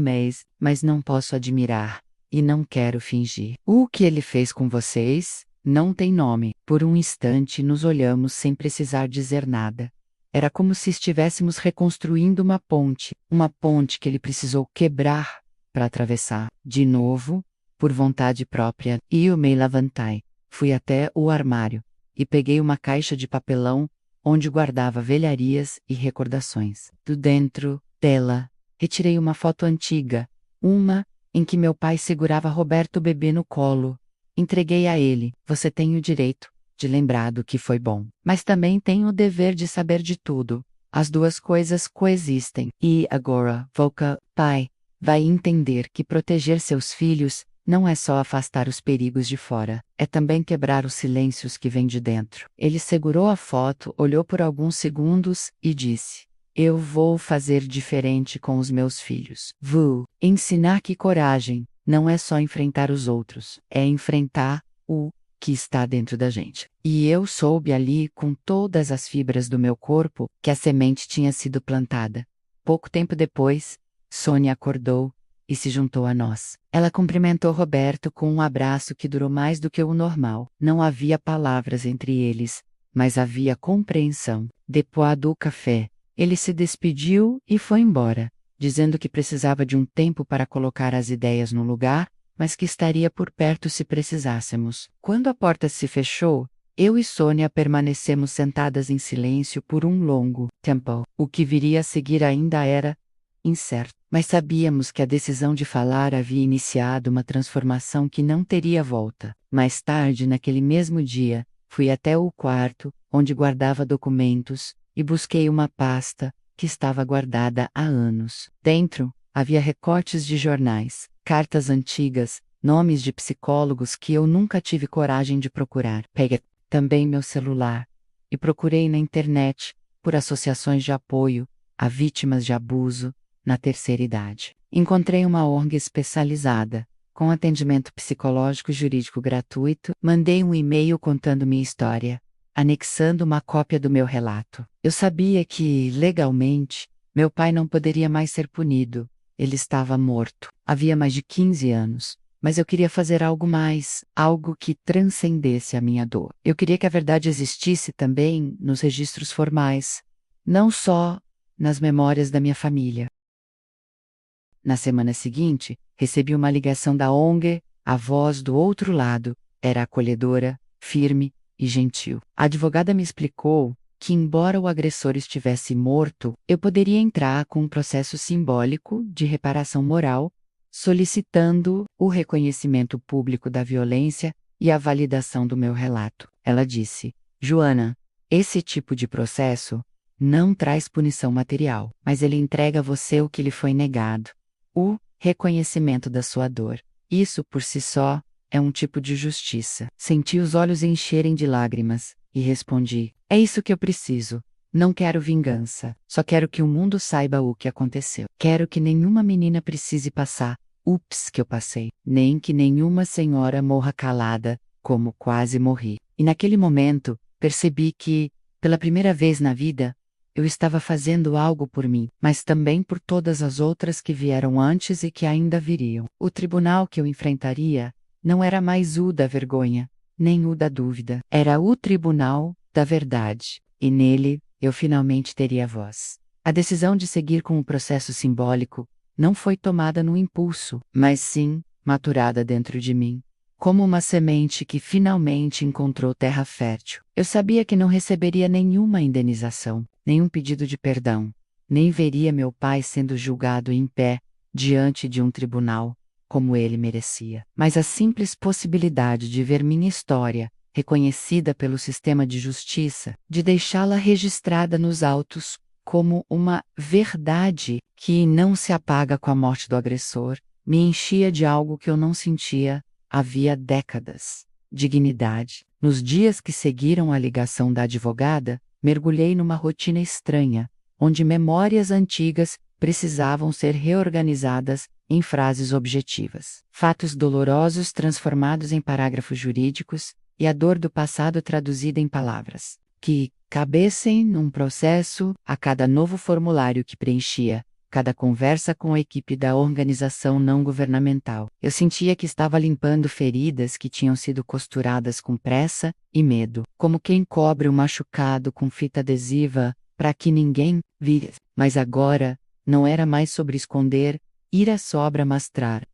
mas não posso admirar. E não quero fingir. O que ele fez com vocês não tem nome. Por um instante nos olhamos sem precisar dizer nada. Era como se estivéssemos reconstruindo uma ponte que ele precisou quebrar para atravessar. De novo, por vontade própria, eu me levantei. Fui até o armário e peguei uma caixa de papelão onde guardava velharias e recordações. Do dentro dela, retirei uma foto antiga, uma em que meu pai segurava Roberto bebê no colo. Entreguei a ele. Você tem o direito de lembrar do que foi bom, mas também tem o dever de saber de tudo. As duas coisas coexistem. E agora, Volca, pai, vai entender que proteger seus filhos não é só afastar os perigos de fora, é também quebrar os silêncios que vêm de dentro. Ele segurou a foto, olhou por alguns segundos e disse: Eu vou fazer diferente com os meus filhos. Vou ensinar que coragem não é só enfrentar os outros, é enfrentar o que está dentro da gente. E eu soube ali, com todas as fibras do meu corpo, que a semente tinha sido plantada. Pouco tempo depois, Sônia acordou e se juntou a nós. Ela cumprimentou Roberto com um abraço que durou mais do que o normal. Não havia palavras entre eles, mas havia compreensão. Depois do café, ele se despediu e foi embora, dizendo que precisava de um tempo para colocar as ideias no lugar, mas que estaria por perto se precisássemos. Quando a porta se fechou, eu e Sônia permanecemos sentadas em silêncio por um longo tempo. O que viria a seguir ainda era incerto, mas sabíamos que a decisão de falar havia iniciado uma transformação que não teria volta. Mais tarde, naquele mesmo dia, fui até o quarto, onde guardava documentos, e busquei uma pasta que estava guardada há anos. Dentro, havia recortes de jornais, cartas antigas, nomes de psicólogos que eu nunca tive coragem de procurar. Peguei também meu celular e procurei na internet por associações de apoio a vítimas de abuso na terceira idade. Encontrei uma ONG especializada, com atendimento psicológico e jurídico gratuito. Mandei um e-mail contando minha história, anexando uma cópia do meu relato. Eu sabia que, legalmente, meu pai não poderia mais ser punido. Ele estava morto. Havia mais de 15 anos. Mas eu queria fazer algo mais, algo que transcendesse a minha dor. Eu queria que a verdade existisse também nos registros formais, não só nas memórias da minha família. Na semana seguinte, recebi uma ligação da ONG. A voz do outro lado era acolhedora, firme e gentil. A advogada me explicou que, embora o agressor estivesse morto, eu poderia entrar com um processo simbólico de reparação moral, solicitando o reconhecimento público da violência e a validação do meu relato. Ela disse: Joana, esse tipo de processo não traz punição material, mas ele entrega a você o que lhe foi negado: o reconhecimento da sua dor. Isso, por si só, é um tipo de justiça. Senti os olhos encherem de lágrimas e respondi: é isso que eu preciso. Não quero vingança. Só quero que o mundo saiba o que aconteceu. Quero que nenhuma menina precise passar que eu passei. Nem que nenhuma senhora morra calada, como quase morri. E naquele momento, percebi que, pela primeira vez na vida, eu estava fazendo algo por mim, mas também por todas as outras que vieram antes e que ainda viriam. O tribunal que eu enfrentaria não era mais o da vergonha, nem o da dúvida. Era o tribunal da verdade. E nele, eu finalmente teria voz. A decisão de seguir com o processo simbólico não foi tomada no impulso, mas sim maturada dentro de mim, como uma semente que finalmente encontrou terra fértil. Eu sabia que não receberia nenhuma indenização, nenhum pedido de perdão, nem veria meu pai sendo julgado em pé diante de um tribunal, como ele merecia. Mas a simples possibilidade de ver minha história reconhecida pelo sistema de justiça, de deixá-la registrada nos autos como uma verdade que não se apaga com a morte do agressor, me enchia de algo que eu não sentia havia décadas: dignidade. Nos dias que seguiram a ligação da advogada, mergulhei numa rotina estranha, onde memórias antigas precisavam ser reorganizadas em frases objetivas. Fatos dolorosos transformados em parágrafos jurídicos, e a dor do passado traduzida em palavras que cabessem num processo a cada novo formulário que preenchia, cada conversa com a equipe da organização não governamental. Eu sentia que estava limpando feridas que tinham sido costuradas com pressa e medo, como quem cobre o machucado com fita adesiva para que ninguém visse. Mas agora, não era mais sobre esconder, ir à sobra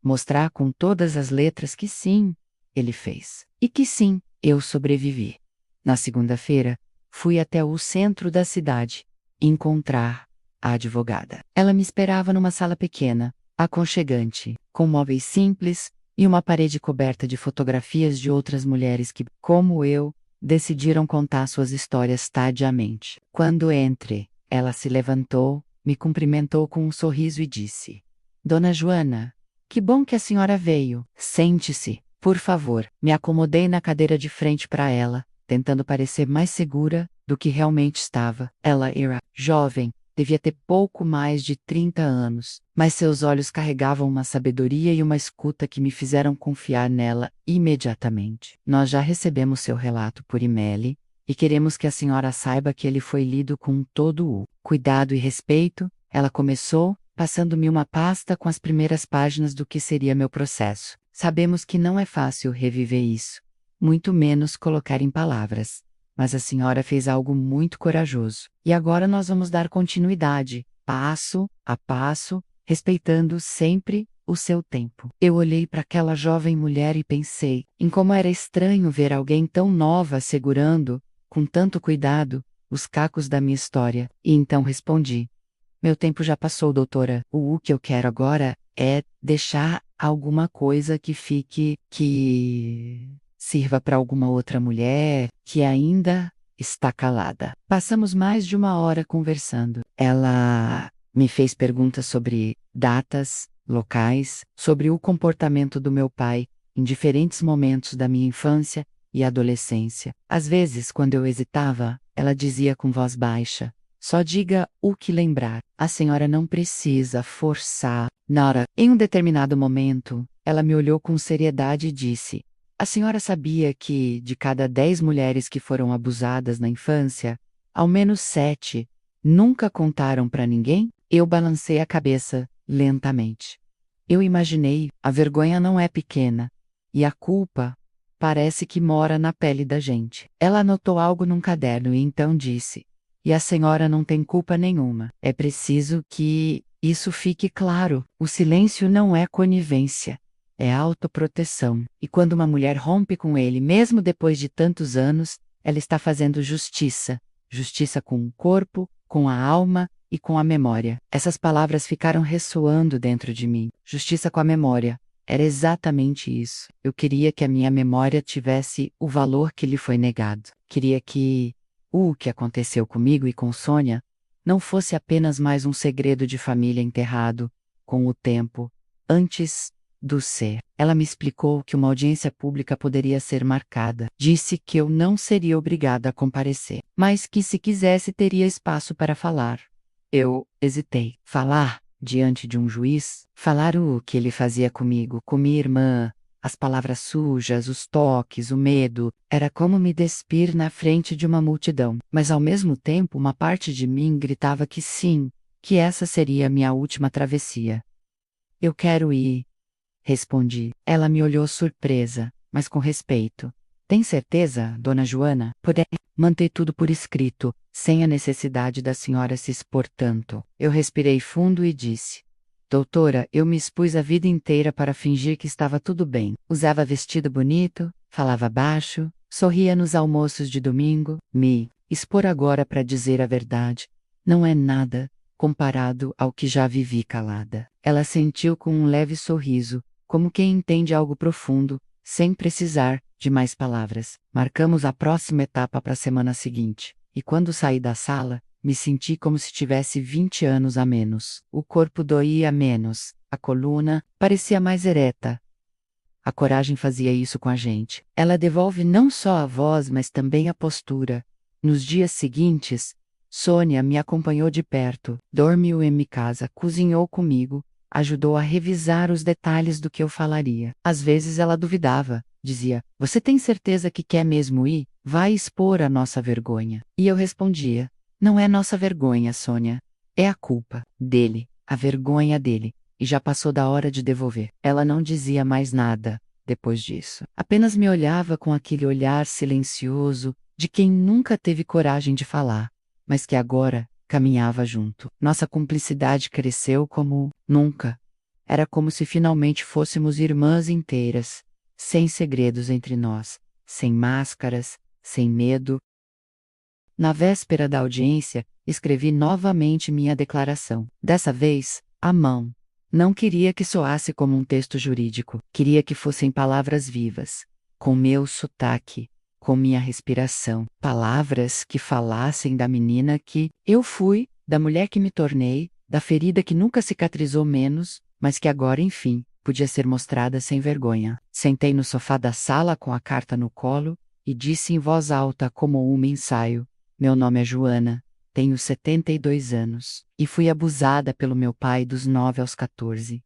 mostrar com todas as letras que sim, ele fez. E que sim, eu sobrevivi. Na segunda-feira, fui até o centro da cidade encontrar a advogada. Ela me esperava numa sala pequena, aconchegante, com móveis simples e uma parede coberta de fotografias de outras mulheres que, como eu, decidiram contar suas histórias tardiamente. Quando entrei, ela se levantou, me cumprimentou com um sorriso e disse: Dona Joana, que bom que a senhora veio. Sente-se, por favor. Me acomodei na cadeira de frente para ela, tentando parecer mais segura do que realmente estava. Ela era jovem, devia ter pouco mais de 30 anos, mas seus olhos carregavam uma sabedoria e uma escuta que me fizeram confiar nela imediatamente. Nós já recebemos seu relato por e-mail e queremos que a senhora saiba que ele foi lido com todo o cuidado e respeito. Ela começou, passando-me uma pasta com as primeiras páginas do que seria meu processo. Sabemos que não é fácil reviver isso, muito menos colocar em palavras. Mas a senhora fez algo muito corajoso. E agora nós vamos dar continuidade, passo a passo, respeitando sempre o seu tempo. Eu olhei para aquela jovem mulher e pensei em como era estranho ver alguém tão nova segurando, com tanto cuidado, os cacos da minha história. E então respondi: Meu tempo já passou, doutora. O que eu quero agora é deixar alguma coisa que que sirva para alguma outra mulher que ainda está calada. Passamos mais de uma hora conversando. Ela me fez perguntas sobre datas, locais, sobre o comportamento do meu pai em diferentes momentos da minha infância e adolescência. Às vezes, quando eu hesitava, ela dizia com voz baixa: Só diga o que lembrar. A senhora não precisa forçar. Nora, em um determinado momento, ela me olhou com seriedade e disse: A senhora sabia que, de cada 10 mulheres que foram abusadas na infância, ao menos 7 nunca contaram para ninguém? Eu balancei a cabeça, lentamente. Eu imaginei, a vergonha não é pequena. E a culpa parece que mora na pele da gente. Ela anotou algo num caderno e então disse: E a senhora não tem culpa nenhuma. É preciso que isso fique claro. O silêncio não é conivência. É autoproteção. E quando uma mulher rompe com ele, mesmo depois de tantos anos, ela está fazendo justiça. Justiça com o corpo, com a alma e com a memória. Essas palavras ficaram ressoando dentro de mim. Justiça com a memória. Era exatamente isso. Eu queria que a minha memória tivesse o valor que lhe foi negado. Queria que o que aconteceu comigo e com Sônia não fosse apenas mais um segredo de família enterrado com o tempo, antes do ser. Ela me explicou que uma audiência pública poderia ser marcada. Disse que eu não seria obrigada a comparecer, mas que se quisesse teria espaço para falar. Eu hesitei. Falar diante de um juiz? Falar o que ele fazia comigo, com minha irmã, as palavras sujas, os toques, o medo, era como me despir na frente de uma multidão. Mas ao mesmo tempo uma parte de mim gritava que sim, que essa seria a minha última travessia. Eu quero ir, respondi. Ela me olhou surpresa, mas com respeito. Tem certeza, dona Joana? Poder manter tudo por escrito, sem a necessidade da senhora se expor tanto. Eu respirei fundo e disse: Doutora, eu me expus a vida inteira para fingir que estava tudo bem. Usava vestido bonito, falava baixo, sorria nos almoços de domingo. Me expor agora para dizer a verdade não é nada comparado ao que já vivi calada. Ela sentiu com um leve sorriso, como quem entende algo profundo, sem precisar de mais palavras. Marcamos a próxima etapa para a semana seguinte, e quando saí da sala, me senti como se tivesse 20 anos a menos. O corpo doía menos, a coluna parecia mais ereta. A coragem fazia isso com a gente. Ela devolve não só a voz, mas também a postura. Nos dias seguintes, Sônia me acompanhou de perto, dormiu em minha casa, cozinhou comigo, ajudou a revisar os detalhes do que eu falaria. Às vezes ela duvidava, dizia: Você tem certeza que quer mesmo ir? Vai expor a nossa vergonha. E eu respondia: Não é nossa vergonha, Sônia. É a culpa dele, a vergonha dele. E já passou da hora de devolver. Ela não dizia mais nada depois disso. Apenas me olhava com aquele olhar silencioso de quem nunca teve coragem de falar, mas que agora caminhava junto. Nossa cumplicidade cresceu como nunca. Era como se finalmente fôssemos irmãs inteiras, sem segredos entre nós, sem máscaras, sem medo. Na véspera da audiência, escrevi novamente minha declaração. Dessa vez, à mão. Não queria que soasse como um texto jurídico. Queria que fossem palavras vivas, com meu sotaque, com minha respiração. Palavras que falassem da menina que eu fui, da mulher que me tornei, da ferida que nunca cicatrizou menos, mas que agora, enfim, podia ser mostrada sem vergonha. Sentei no sofá da sala com a carta no colo e disse em voz alta como um ensaio: meu nome é Joana, tenho 72 anos, e fui abusada pelo meu pai dos 9 aos 14.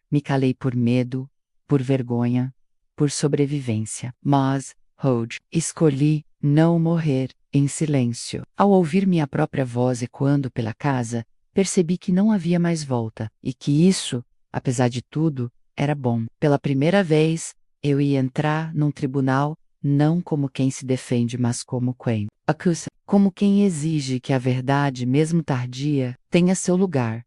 Me calei por medo, por vergonha, por sobrevivência. Mas, Hold, escolhi não morrer em silêncio. Ao ouvir minha própria voz ecoando pela casa, percebi que não havia mais volta, e que isso, apesar de tudo, era bom. Pela primeira vez, eu ia entrar num tribunal não como quem se defende, mas como quem acusa, como quem exige que a verdade, mesmo tardia, tenha seu lugar.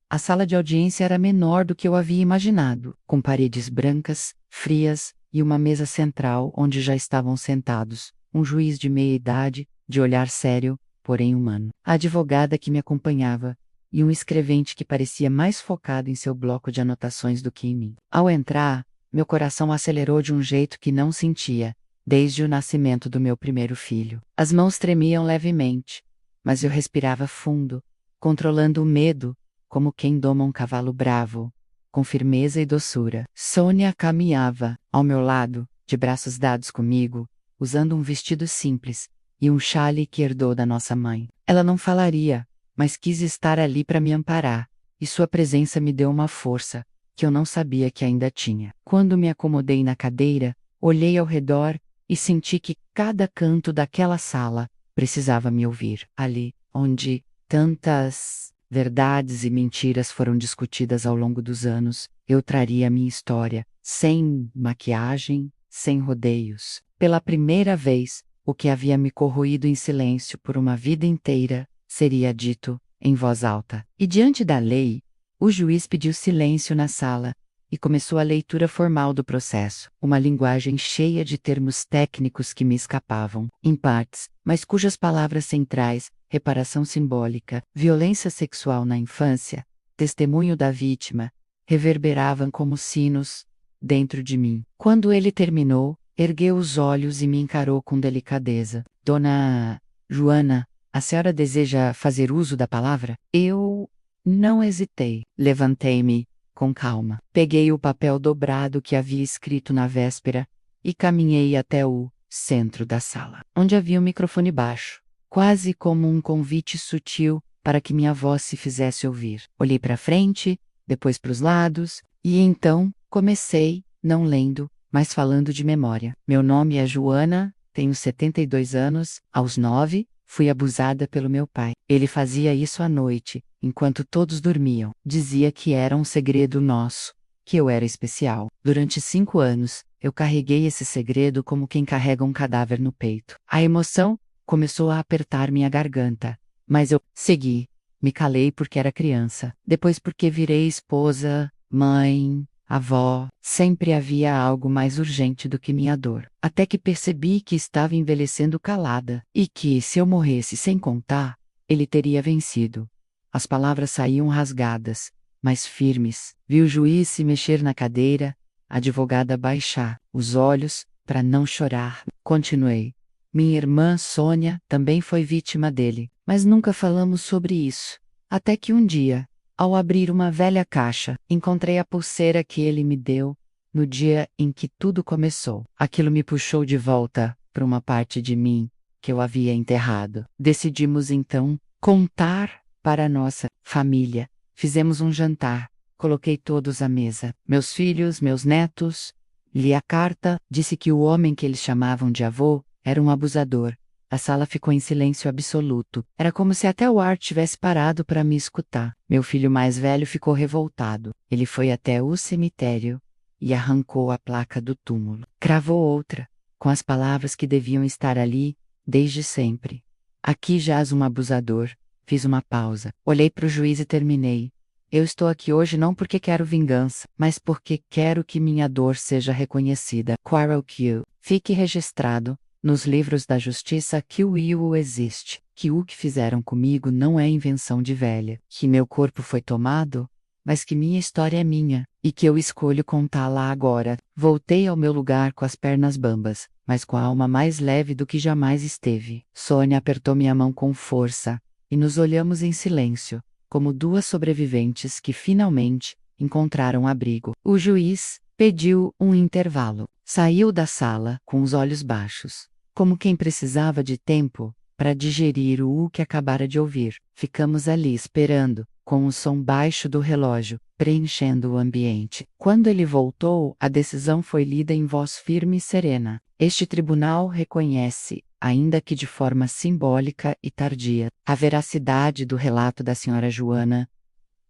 A sala de audiência era menor do que eu havia imaginado, com paredes brancas, frias e uma mesa central onde já estavam sentados um juiz de meia idade, de olhar sério, porém humano, a advogada que me acompanhava e um escrevente que parecia mais focado em seu bloco de anotações do que em mim. Ao entrar, meu coração acelerou de um jeito que não sentia desde o nascimento do meu primeiro filho. As mãos tremiam levemente, mas eu respirava fundo, controlando o medo, como quem doma um cavalo bravo, com firmeza e doçura. Sônia caminhava ao meu lado, de braços dados comigo, usando um vestido simples e um chale que herdou da nossa mãe. Ela não falaria, mas quis estar ali para me amparar, e sua presença me deu uma força que eu não sabia que ainda tinha. Quando me acomodei na cadeira, olhei ao redor e senti que cada canto daquela sala precisava me ouvir. Ali, onde tantas verdades e mentiras foram discutidas ao longo dos anos, eu traria a minha história, sem maquiagem, sem rodeios. Pela primeira vez, o que havia me corroído em silêncio por uma vida inteira seria dito em voz alta. E diante da lei, o juiz pediu silêncio na sala e começou a leitura formal do processo, uma linguagem cheia de termos técnicos que me escapavam, em partes, mas cujas palavras centrais, reparação simbólica, violência sexual na infância, testemunho da vítima, reverberavam como sinos dentro de mim. Quando ele terminou, ergueu os olhos e me encarou com delicadeza. Dona Joana, a senhora deseja fazer uso da palavra? Eu não hesitei. Levantei-me com calma. Peguei o papel dobrado que havia escrito na véspera e caminhei até o centro da sala, onde havia um microfone baixo, quase como um convite sutil para que minha voz se fizesse ouvir. Olhei para frente, depois para os lados, e então comecei, não lendo, mas falando de memória. Meu nome é Joana, tenho 72 anos, aos 9, fui abusada pelo meu pai. Ele fazia isso à noite, enquanto todos dormiam. Dizia que era um segredo nosso, que eu era especial. Durante 5 anos, eu carreguei esse segredo como quem carrega um cadáver no peito. A emoção começou a apertar minha garganta, mas eu segui. Me calei porque era criança, depois porque virei esposa, mãe, avó. Sempre havia algo mais urgente do que minha dor. Até que percebi que estava envelhecendo calada, e que, se eu morresse sem contar, ele teria vencido. As palavras saíam rasgadas, mas firmes. Vi o juiz se mexer na cadeira, a advogada baixar os olhos para não chorar. Continuei. Minha irmã Sônia também foi vítima dele, mas nunca falamos sobre isso. Até que um dia, ao abrir uma velha caixa, encontrei a pulseira que ele me deu no dia em que tudo começou. Aquilo me puxou de volta para uma parte de mim que eu havia enterrado. Decidimos então contar para a nossa família. Fizemos um jantar, coloquei todos à mesa. Meus filhos, meus netos. Li a carta, disse que o homem que eles chamavam de avô era um abusador. A sala ficou em silêncio absoluto. Era como se até o ar tivesse parado para me escutar. Meu filho mais velho ficou revoltado. Ele foi até o cemitério e arrancou a placa do túmulo. Cravou outra, com as palavras que deviam estar ali desde sempre. Aqui jaz um abusador. Fiz uma pausa. Olhei para o juiz e terminei. Eu estou aqui hoje não porque quero vingança, mas porque quero que minha dor seja reconhecida. Quarrel Q. Fique registrado nos livros da justiça que o Will existe, que o que fizeram comigo não é invenção de velha, que meu corpo foi tomado mas que minha história é minha, e que eu escolho contá-la agora. Voltei ao meu lugar com as pernas bambas, mas com a alma mais leve do que jamais esteve. Sônia apertou minha mão com força, e nos olhamos em silêncio, como duas sobreviventes que finalmente encontraram abrigo. O juiz pediu um intervalo. Saiu da sala com os olhos baixos, como quem precisava de tempo para digerir o que acabara de ouvir. Ficamos ali esperando, com o som baixo do relógio, preenchendo o ambiente. Quando ele voltou, a decisão foi lida em voz firme e serena. Este tribunal reconhece, ainda que de forma simbólica e tardia, a veracidade do relato da senhora Joana,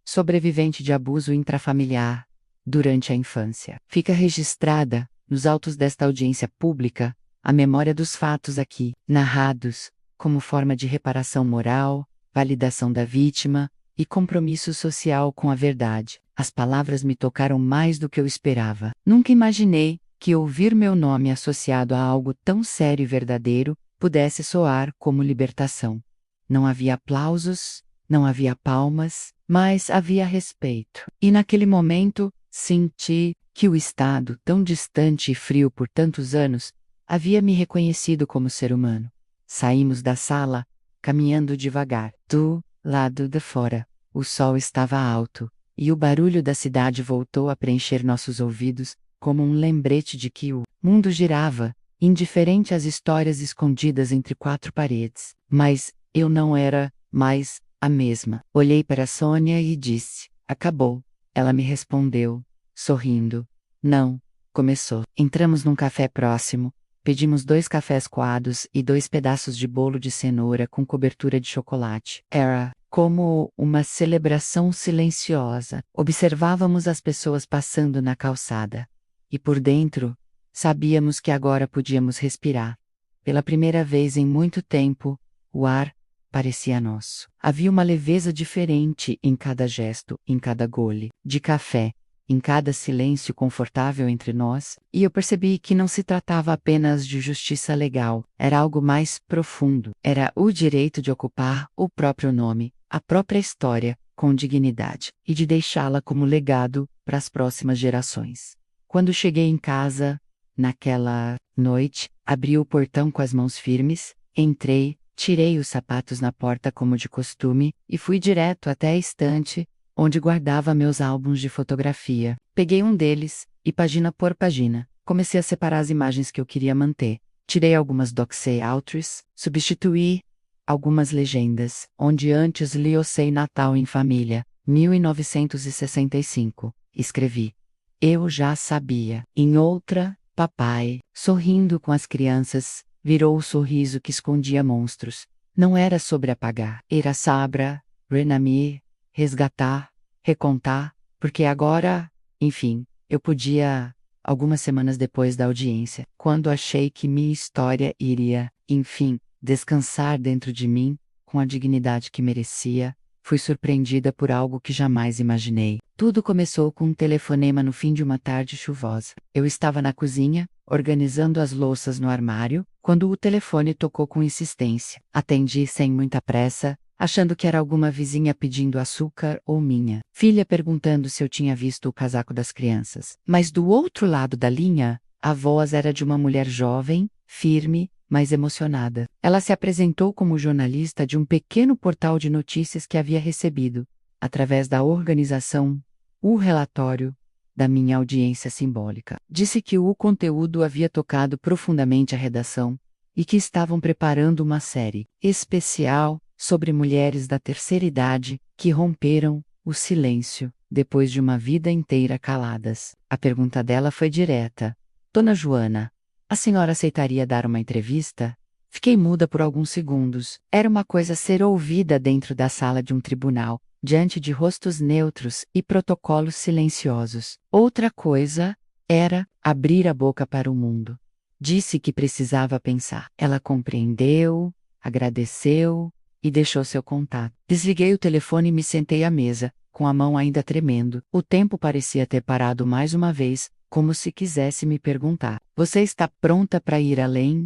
sobrevivente de abuso intrafamiliar, durante a infância. Fica registrada, nos autos desta audiência pública, a memória dos fatos aqui narrados, como forma de reparação moral, validação da vítima e compromisso social com a verdade. As palavras me tocaram mais do que eu esperava. Nunca imaginei que ouvir meu nome associado a algo tão sério e verdadeiro pudesse soar como libertação. Não havia aplausos, não havia palmas, mas havia respeito. E naquele momento, senti que o Estado, tão distante e frio por tantos anos, havia me reconhecido como ser humano. Saímos da sala, caminhando devagar. Do lado de fora, o sol estava alto, e o barulho da cidade voltou a preencher nossos ouvidos, como um lembrete de que o mundo girava, indiferente às histórias escondidas entre quatro paredes. Mas eu não era mais a mesma. Olhei para Sônia e disse: acabou. Ela me respondeu, sorrindo. Não, começou. Entramos num café próximo. Pedimos 2 cafés coados e 2 pedaços de bolo de cenoura com cobertura de chocolate. Era como uma celebração silenciosa. Observávamos as pessoas passando na calçada. E por dentro, sabíamos que agora podíamos respirar. Pela primeira vez em muito tempo, o ar parecia nosso. Havia uma leveza diferente em cada gesto, em cada gole de café, em cada silêncio confortável entre nós, e eu percebi que não se tratava apenas de justiça legal, era algo mais profundo. Era o direito de ocupar o próprio nome, a própria história, com dignidade, e de deixá-la como legado para as próximas gerações. Quando cheguei em casa, naquela noite, abri o portão com as mãos firmes, entrei, tirei os sapatos na porta como de costume, e fui direto até a estante, onde guardava meus álbuns de fotografia. Peguei um deles, e página por página, comecei a separar as imagens que eu queria manter. Tirei algumas doxey outros, substituí algumas legendas, onde antes li o Sei Natal em Família, 1965. Escrevi: eu já sabia. Em outra, papai, sorrindo com as crianças, virou o sorriso que escondia monstros. Não era sobre apagar, era sabra, renamir, resgatar, recontar, porque agora, enfim, eu podia, algumas semanas depois da audiência, quando achei que minha história iria, enfim, descansar dentro de mim, com a dignidade que merecia, fui surpreendida por algo que jamais imaginei. Tudo começou com um telefonema no fim de uma tarde chuvosa. Eu estava na cozinha, organizando as louças no armário, quando o telefone tocou com insistência. Atendi sem muita pressa, achando que era alguma vizinha pedindo açúcar ou minha filha perguntando se eu tinha visto o casaco das crianças. Mas do outro lado da linha, a voz era de uma mulher jovem, firme, mas emocionada. Ela se apresentou como jornalista de um pequeno portal de notícias que havia recebido, através da organização, o relatório da minha audiência simbólica. Disse que o conteúdo havia tocado profundamente a redação e que estavam preparando uma série especial sobre mulheres da terceira idade que romperam o silêncio depois de uma vida inteira caladas. A pergunta dela foi direta: Dona Joana, a senhora aceitaria dar uma entrevista? Fiquei muda por alguns segundos. Era uma coisa ser ouvida dentro da sala de um tribunal, diante de rostos neutros e protocolos silenciosos. Outra coisa era abrir a boca para o mundo. Disse que precisava pensar. Ela compreendeu, agradeceu e deixou seu contato. Desliguei o telefone e me sentei à mesa, com a mão ainda tremendo. O tempo parecia ter parado mais uma vez, como se quisesse me perguntar: você está pronta para ir além?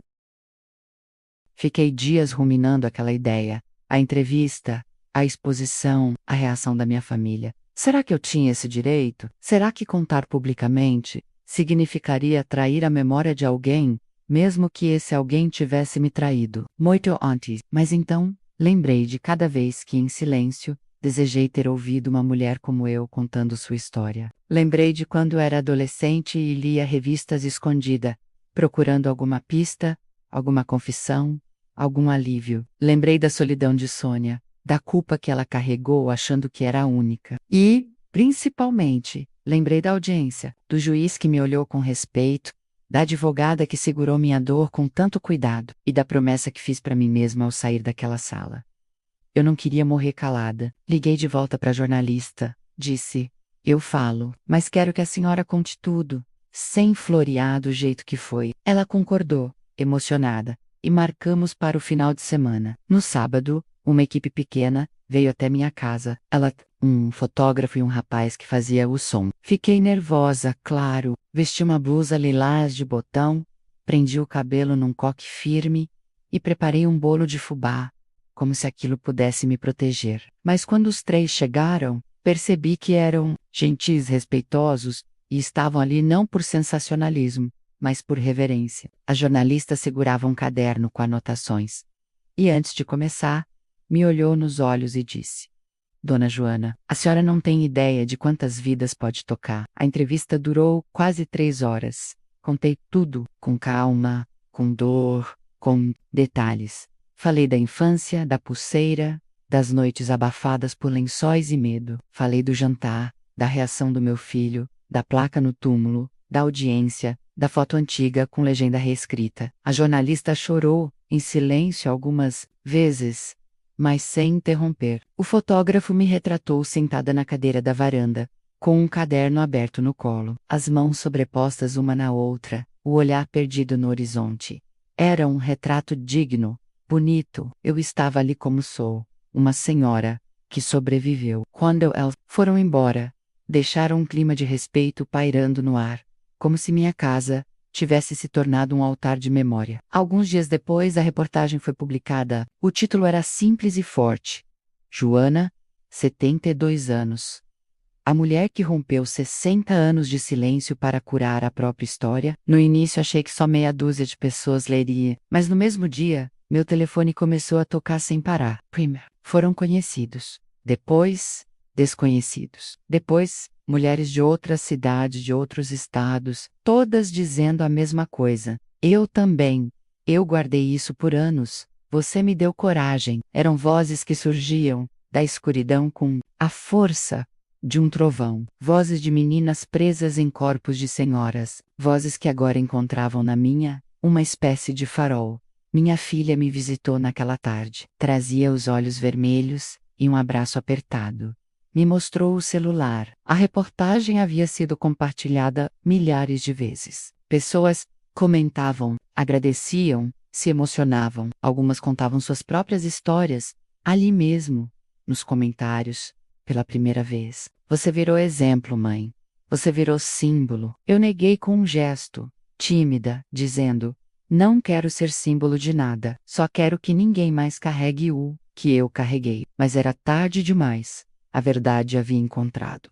Fiquei dias ruminando aquela ideia. A entrevista, a exposição, a reação da minha família. Será que eu tinha esse direito? Será que contar publicamente significaria trair a memória de alguém, mesmo que esse alguém tivesse me traído? Muito antes. Mas então, lembrei de cada vez que, em silêncio, desejei ter ouvido uma mulher como eu contando sua história. Lembrei de quando era adolescente e lia revistas escondida, procurando alguma pista, alguma confissão, algum alívio. Lembrei da solidão de Sônia, da culpa que ela carregou achando que era a única. E, principalmente, lembrei da audiência, do juiz que me olhou com respeito, da advogada que segurou minha dor com tanto cuidado e da promessa que fiz para mim mesma ao sair daquela sala. Eu não queria morrer calada. Liguei de volta para a jornalista. Disse: eu falo, mas quero que a senhora conte tudo, sem florear do jeito que foi. Ela concordou, emocionada, e marcamos para o final de semana. No sábado, uma equipe pequena veio até minha casa. Um fotógrafo e um rapaz que fazia o som. Fiquei nervosa, claro. Vesti uma blusa lilás de botão, prendi o cabelo num coque firme e preparei um bolo de fubá, como se aquilo pudesse me proteger. Mas quando os três chegaram, percebi que eram gentis, respeitosos, e estavam ali não por sensacionalismo, mas por reverência. A jornalista segurava um caderno com anotações. E antes de começar, me olhou nos olhos e disse: Dona Joana, a senhora não tem ideia de quantas vidas pode tocar. A entrevista durou quase 3 horas. Contei tudo, com calma, com dor, com detalhes. Falei da infância, da pulseira, das noites abafadas por lençóis e medo. Falei do jantar, da reação do meu filho, da placa no túmulo, da audiência, da foto antiga com legenda reescrita. A jornalista chorou, em silêncio algumas vezes, mas sem interromper. O fotógrafo me retratou sentada na cadeira da varanda, com um caderno aberto no colo, as mãos sobrepostas uma na outra, o olhar perdido no horizonte. Era um retrato digno, bonito. Eu estava ali como sou, uma senhora que sobreviveu. Quando elas foram embora, deixaram um clima de respeito pairando no ar, como se minha casa tivesse se tornado um altar de memória. Alguns dias depois, a reportagem foi publicada. O título era simples e forte: Joana, 72 anos. A mulher que rompeu 60 anos de silêncio para curar a própria história. No início achei que só meia dúzia de pessoas leria, mas no mesmo dia, meu telefone começou a tocar sem parar. Primeiro, foram conhecidos. Depois, desconhecidos. Depois, mulheres de outras cidades, de outros estados, todas dizendo a mesma coisa. Eu também. Eu guardei isso por anos. Você me deu coragem. Eram vozes que surgiam da escuridão com a força de um trovão. Vozes de meninas presas em corpos de senhoras. Vozes que agora encontravam na minha uma espécie de farol. Minha filha me visitou naquela tarde. Trazia os olhos vermelhos e um abraço apertado. Me mostrou o celular. A reportagem havia sido compartilhada milhares de vezes. Pessoas comentavam, agradeciam, se emocionavam. Algumas contavam suas próprias histórias, ali mesmo, nos comentários, pela primeira vez. Você virou exemplo, mãe. Você virou símbolo. Eu neguei com um gesto, tímida, dizendo: não quero ser símbolo de nada. Só quero que ninguém mais carregue o que eu carreguei. Mas era tarde demais. A verdade havia encontrado.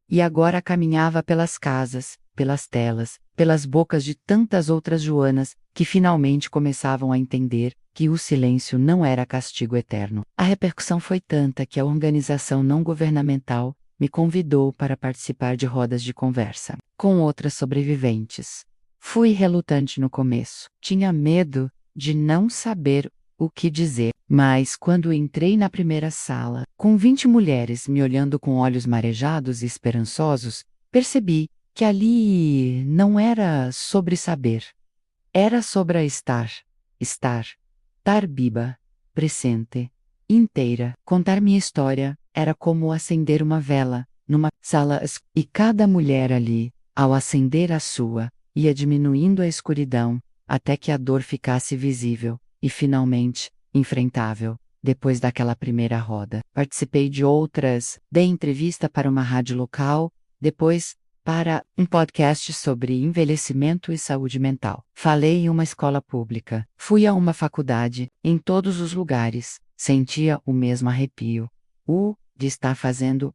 E agora caminhava pelas casas, pelas telas, pelas bocas de tantas outras Joanas que finalmente começavam a entender que o silêncio não era castigo eterno. A repercussão foi tanta que a organização não governamental me convidou para participar de rodas de conversa com outras sobreviventes. Fui relutante no começo. Tinha medo de não saber o que dizer. Mas quando entrei na primeira sala, com 20 mulheres me olhando com olhos marejados e esperançosos, percebi que ali não era sobre saber. Era sobre estar. Estar viva, presente, inteira. Contar minha história era como acender uma vela numa sala e cada mulher ali, ao acender a sua, ia diminuindo a escuridão até que a dor ficasse visível e finalmente enfrentável. Depois daquela primeira roda, participei de outras, dei entrevista para uma rádio local, depois para um podcast sobre envelhecimento e saúde mental. Falei em uma escola pública, fui a uma faculdade, em todos os lugares, sentia o mesmo arrepio. De estar fazendo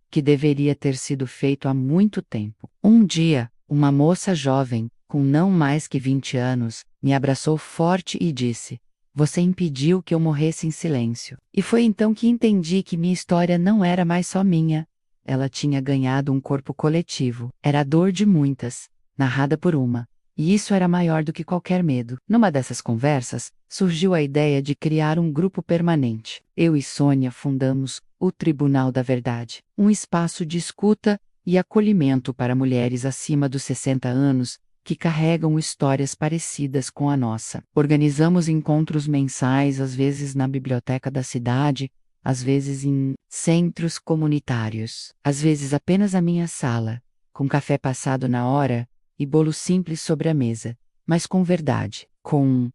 que deveria ter sido feito há muito tempo. Um dia, uma moça jovem, com não mais que 20 anos, me abraçou forte e disse: "Você impediu que eu morresse em silêncio." E foi então que entendi que minha história não era mais só minha. Ela tinha ganhado um corpo coletivo. Era a dor de muitas, narrada por uma. E isso era maior do que qualquer medo. Numa dessas conversas, surgiu a ideia de criar um grupo permanente. Eu e Sônia fundamos o Tribunal da Verdade, um espaço de escuta e acolhimento para mulheres acima dos 60 anos que carregam histórias parecidas com a nossa. Organizamos encontros mensais, às vezes na biblioteca da cidade, às vezes em centros comunitários, às vezes apenas a minha sala, com café passado na hora e bolo simples sobre a mesa, mas com verdade, com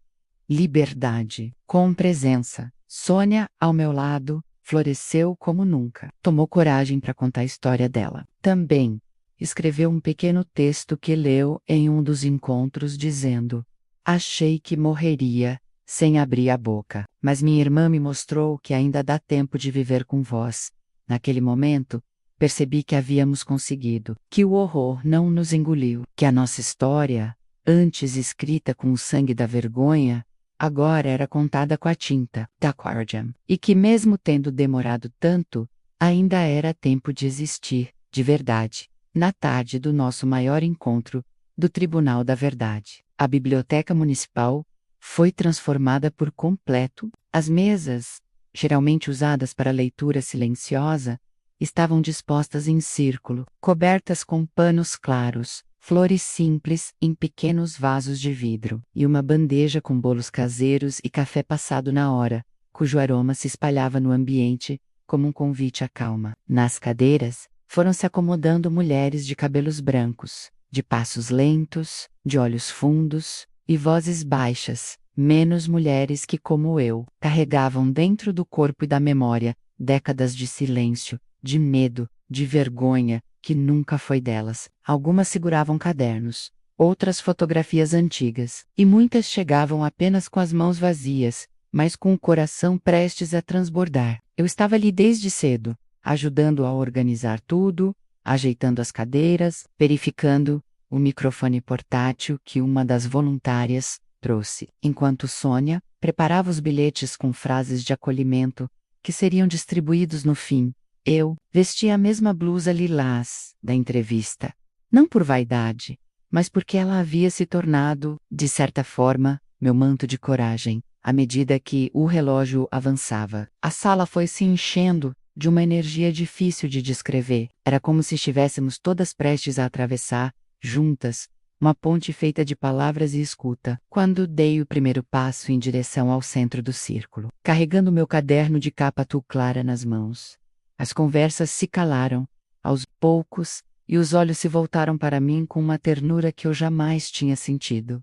liberdade, com presença. Sônia, ao meu lado, floresceu como nunca. Tomou coragem para contar a história dela. Também escreveu um pequeno texto que leu em um dos encontros dizendo: "Achei que morreria sem abrir a boca, mas minha irmã me mostrou que ainda dá tempo de viver com vós." Naquele momento, percebi que havíamos conseguido, que o horror não nos engoliu, que a nossa história, antes escrita com o sangue da vergonha, agora era contada com a tinta da Aquarium, e que mesmo tendo demorado tanto, ainda era tempo de existir, de verdade. Na tarde do nosso maior encontro, do Tribunal da Verdade, a Biblioteca Municipal foi transformada por completo. As mesas, geralmente usadas para leitura silenciosa, estavam dispostas em círculo, cobertas com panos claros, flores simples em pequenos vasos de vidro, e uma bandeja com bolos caseiros e café passado na hora, cujo aroma se espalhava no ambiente como um convite à calma. Nas cadeiras, foram se acomodando mulheres de cabelos brancos, de passos lentos, de olhos fundos e vozes baixas, menos mulheres que, como eu, carregavam dentro do corpo e da memória décadas de silêncio, de medo, de vergonha, que nunca foi delas. Algumas seguravam cadernos, outras fotografias antigas, e muitas chegavam apenas com as mãos vazias, mas com o coração prestes a transbordar. Eu estava ali desde cedo, ajudando a organizar tudo, ajeitando as cadeiras, verificando o microfone portátil que uma das voluntárias trouxe, enquanto Sônia preparava os bilhetes com frases de acolhimento que seriam distribuídos no fim. Eu vestia a mesma blusa lilás da entrevista, não por vaidade, mas porque ela havia se tornado, de certa forma, meu manto de coragem, à medida que o relógio avançava. A sala foi se enchendo de uma energia difícil de descrever. Era como se estivéssemos todas prestes a atravessar, juntas, uma ponte feita de palavras e escuta, quando dei o primeiro passo em direção ao centro do círculo, carregando meu caderno de capa azul clara nas mãos. As conversas se calaram, aos poucos, e os olhos se voltaram para mim com uma ternura que eu jamais tinha sentido.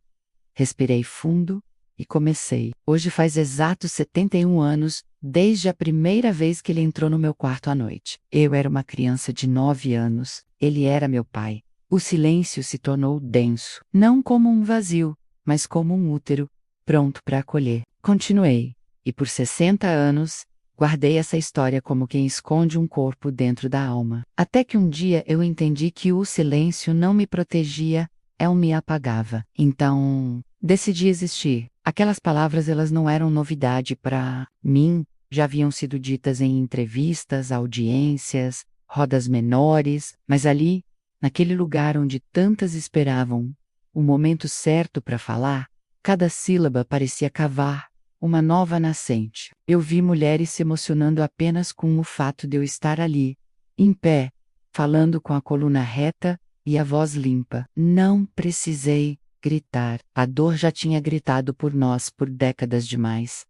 Respirei fundo e comecei. Hoje faz exatos 71 anos, desde a primeira vez que ele entrou no meu quarto à noite. Eu era uma criança de 9 anos, ele era meu pai. O silêncio se tornou denso, não como um vazio, mas como um útero, pronto para acolher. Continuei, e por 60 anos, guardei essa história como quem esconde um corpo dentro da alma. Até que um dia eu entendi que o silêncio não me protegia, ele me apagava. Então, decidi existir. Aquelas palavras, elas não eram novidade para mim, já haviam sido ditas em entrevistas, audiências, rodas menores, mas ali, naquele lugar onde tantas esperavam o momento certo para falar, cada sílaba parecia cavar uma nova nascente. Eu vi mulheres se emocionando apenas com o fato de eu estar ali, em pé, falando com a coluna reta e a voz limpa. Não precisei gritar. A dor já tinha gritado por nós por décadas demais.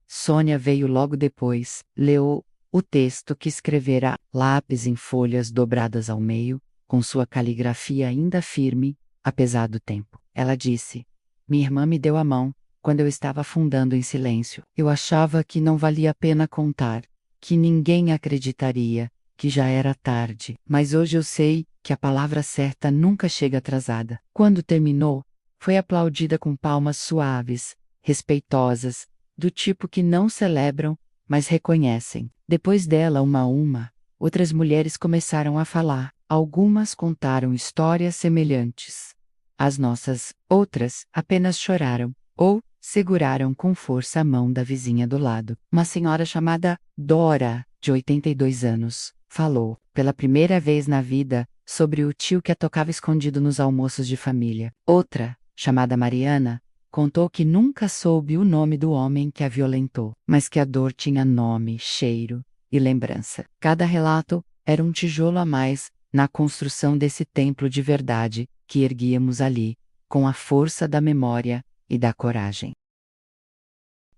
Sônia veio logo depois, leu o texto que escrevera a lápis em folhas dobradas ao meio, com sua caligrafia ainda firme, apesar do tempo. Ela disse: "Minha irmã me deu a mão quando eu estava afundando em silêncio. Eu achava que não valia a pena contar, que ninguém acreditaria, que já era tarde. Mas hoje eu sei que a palavra certa nunca chega atrasada." Quando terminou, foi aplaudida com palmas suaves, respeitosas, do tipo que não celebram, mas reconhecem. Depois dela, uma a uma, Outras mulheres começaram a falar. Algumas contaram histórias semelhantes às nossas, outras apenas choraram ou seguraram com força a mão da vizinha do lado. Uma senhora chamada Dora, de 82 anos, falou, pela primeira vez na vida, sobre o tio que a tocava escondido nos almoços de família. Outra, chamada Mariana, contou que nunca soube o nome do homem que a violentou, mas que a dor tinha nome, cheiro e lembrança. Cada relato era um tijolo a mais na construção desse templo de verdade que erguíamos ali, com a força da memória e da coragem.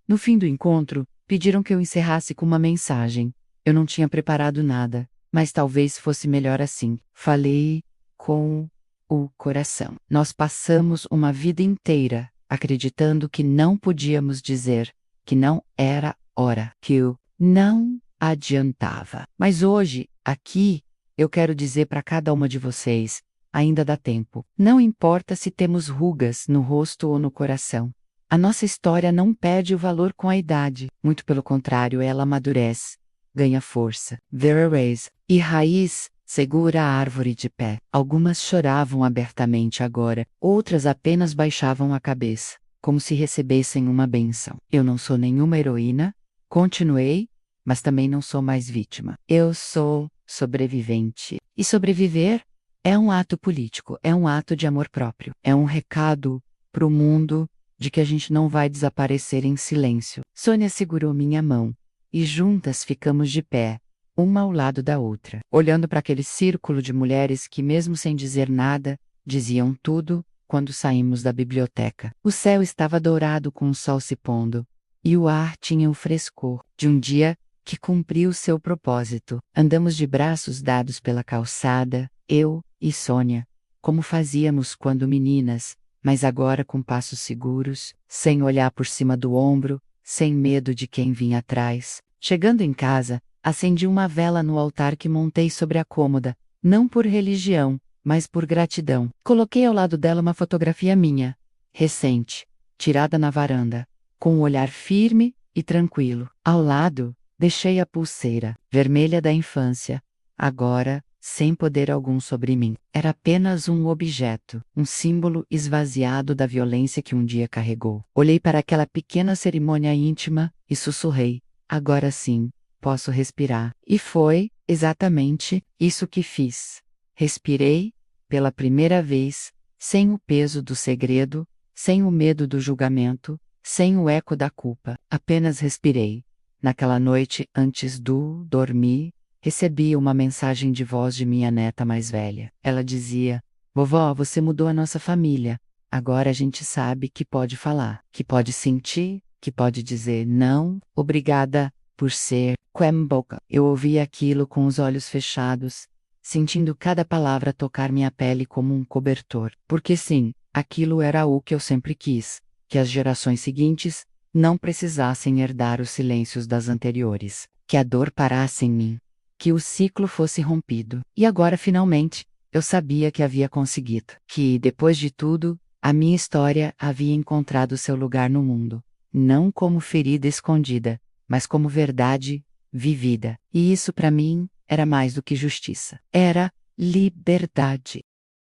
No fim do encontro, pediram que eu encerrasse com uma mensagem. Eu não tinha preparado nada, mas talvez fosse melhor assim. Falei com o coração. Nós passamos uma vida inteira acreditando que não podíamos dizer, que não era hora, que o não adiantava. Mas hoje, aqui, eu quero dizer para cada uma de vocês, ainda dá tempo. Não importa se temos rugas no rosto ou no coração. A nossa história não perde o valor com a idade. Muito pelo contrário, ela amadurece, ganha força, verarez, e raiz, segura a árvore de pé. Algumas choravam abertamente agora, outras apenas baixavam a cabeça, como se recebessem uma bênção. Eu não sou nenhuma heroína, continuei, mas também não sou mais vítima. Eu sou sobrevivente. E sobreviver é um ato político, é um ato de amor próprio, é um recado para o mundo de que a gente não vai desaparecer em silêncio. Sônia segurou minha mão e juntas ficamos de pé, uma ao lado da outra, olhando para aquele círculo de mulheres que, mesmo sem dizer nada, diziam tudo quando saímos da biblioteca. O céu estava dourado com o sol se pondo, e o ar tinha o frescor de um dia que cumpriu seu propósito. Andamos de braços dados pela calçada, eu e Sônia, como fazíamos quando meninas, mas agora com passos seguros, sem olhar por cima do ombro, sem medo de quem vinha atrás. Chegando em casa, acendi uma vela no altar que montei sobre a cômoda, não por religião, mas por gratidão. Coloquei ao lado dela uma fotografia minha, recente, tirada na varanda, com um olhar firme e tranquilo. Ao lado, deixei a pulseira, vermelha da infância, agora, sem poder algum sobre mim. Era apenas um objeto, um símbolo esvaziado da violência que um dia carregou. Olhei para aquela pequena cerimônia íntima e sussurrei: agora sim, posso respirar. E foi exatamente isso que fiz. Respirei, pela primeira vez, sem o peso do segredo, sem o medo do julgamento, sem o eco da culpa. Apenas respirei. Naquela noite, antes do dormir, recebi uma mensagem de voz de minha neta mais velha. Ela dizia: vovó, você mudou a nossa família. Agora a gente sabe que pode falar, que pode sentir, que pode dizer não, obrigada por ser Quemboca. Eu ouvi aquilo com os olhos fechados, sentindo cada palavra tocar minha pele como um cobertor. Porque sim, aquilo era o que eu sempre quis, que as gerações seguintes não precisassem herdar os silêncios das anteriores, que a dor parasse em mim, que o ciclo fosse rompido. E agora, finalmente, eu sabia que havia conseguido, que, depois de tudo, a minha história havia encontrado seu lugar no mundo, não como ferida escondida, mas como verdade vivida. E isso, para mim, era mais do que justiça. Era liberdade.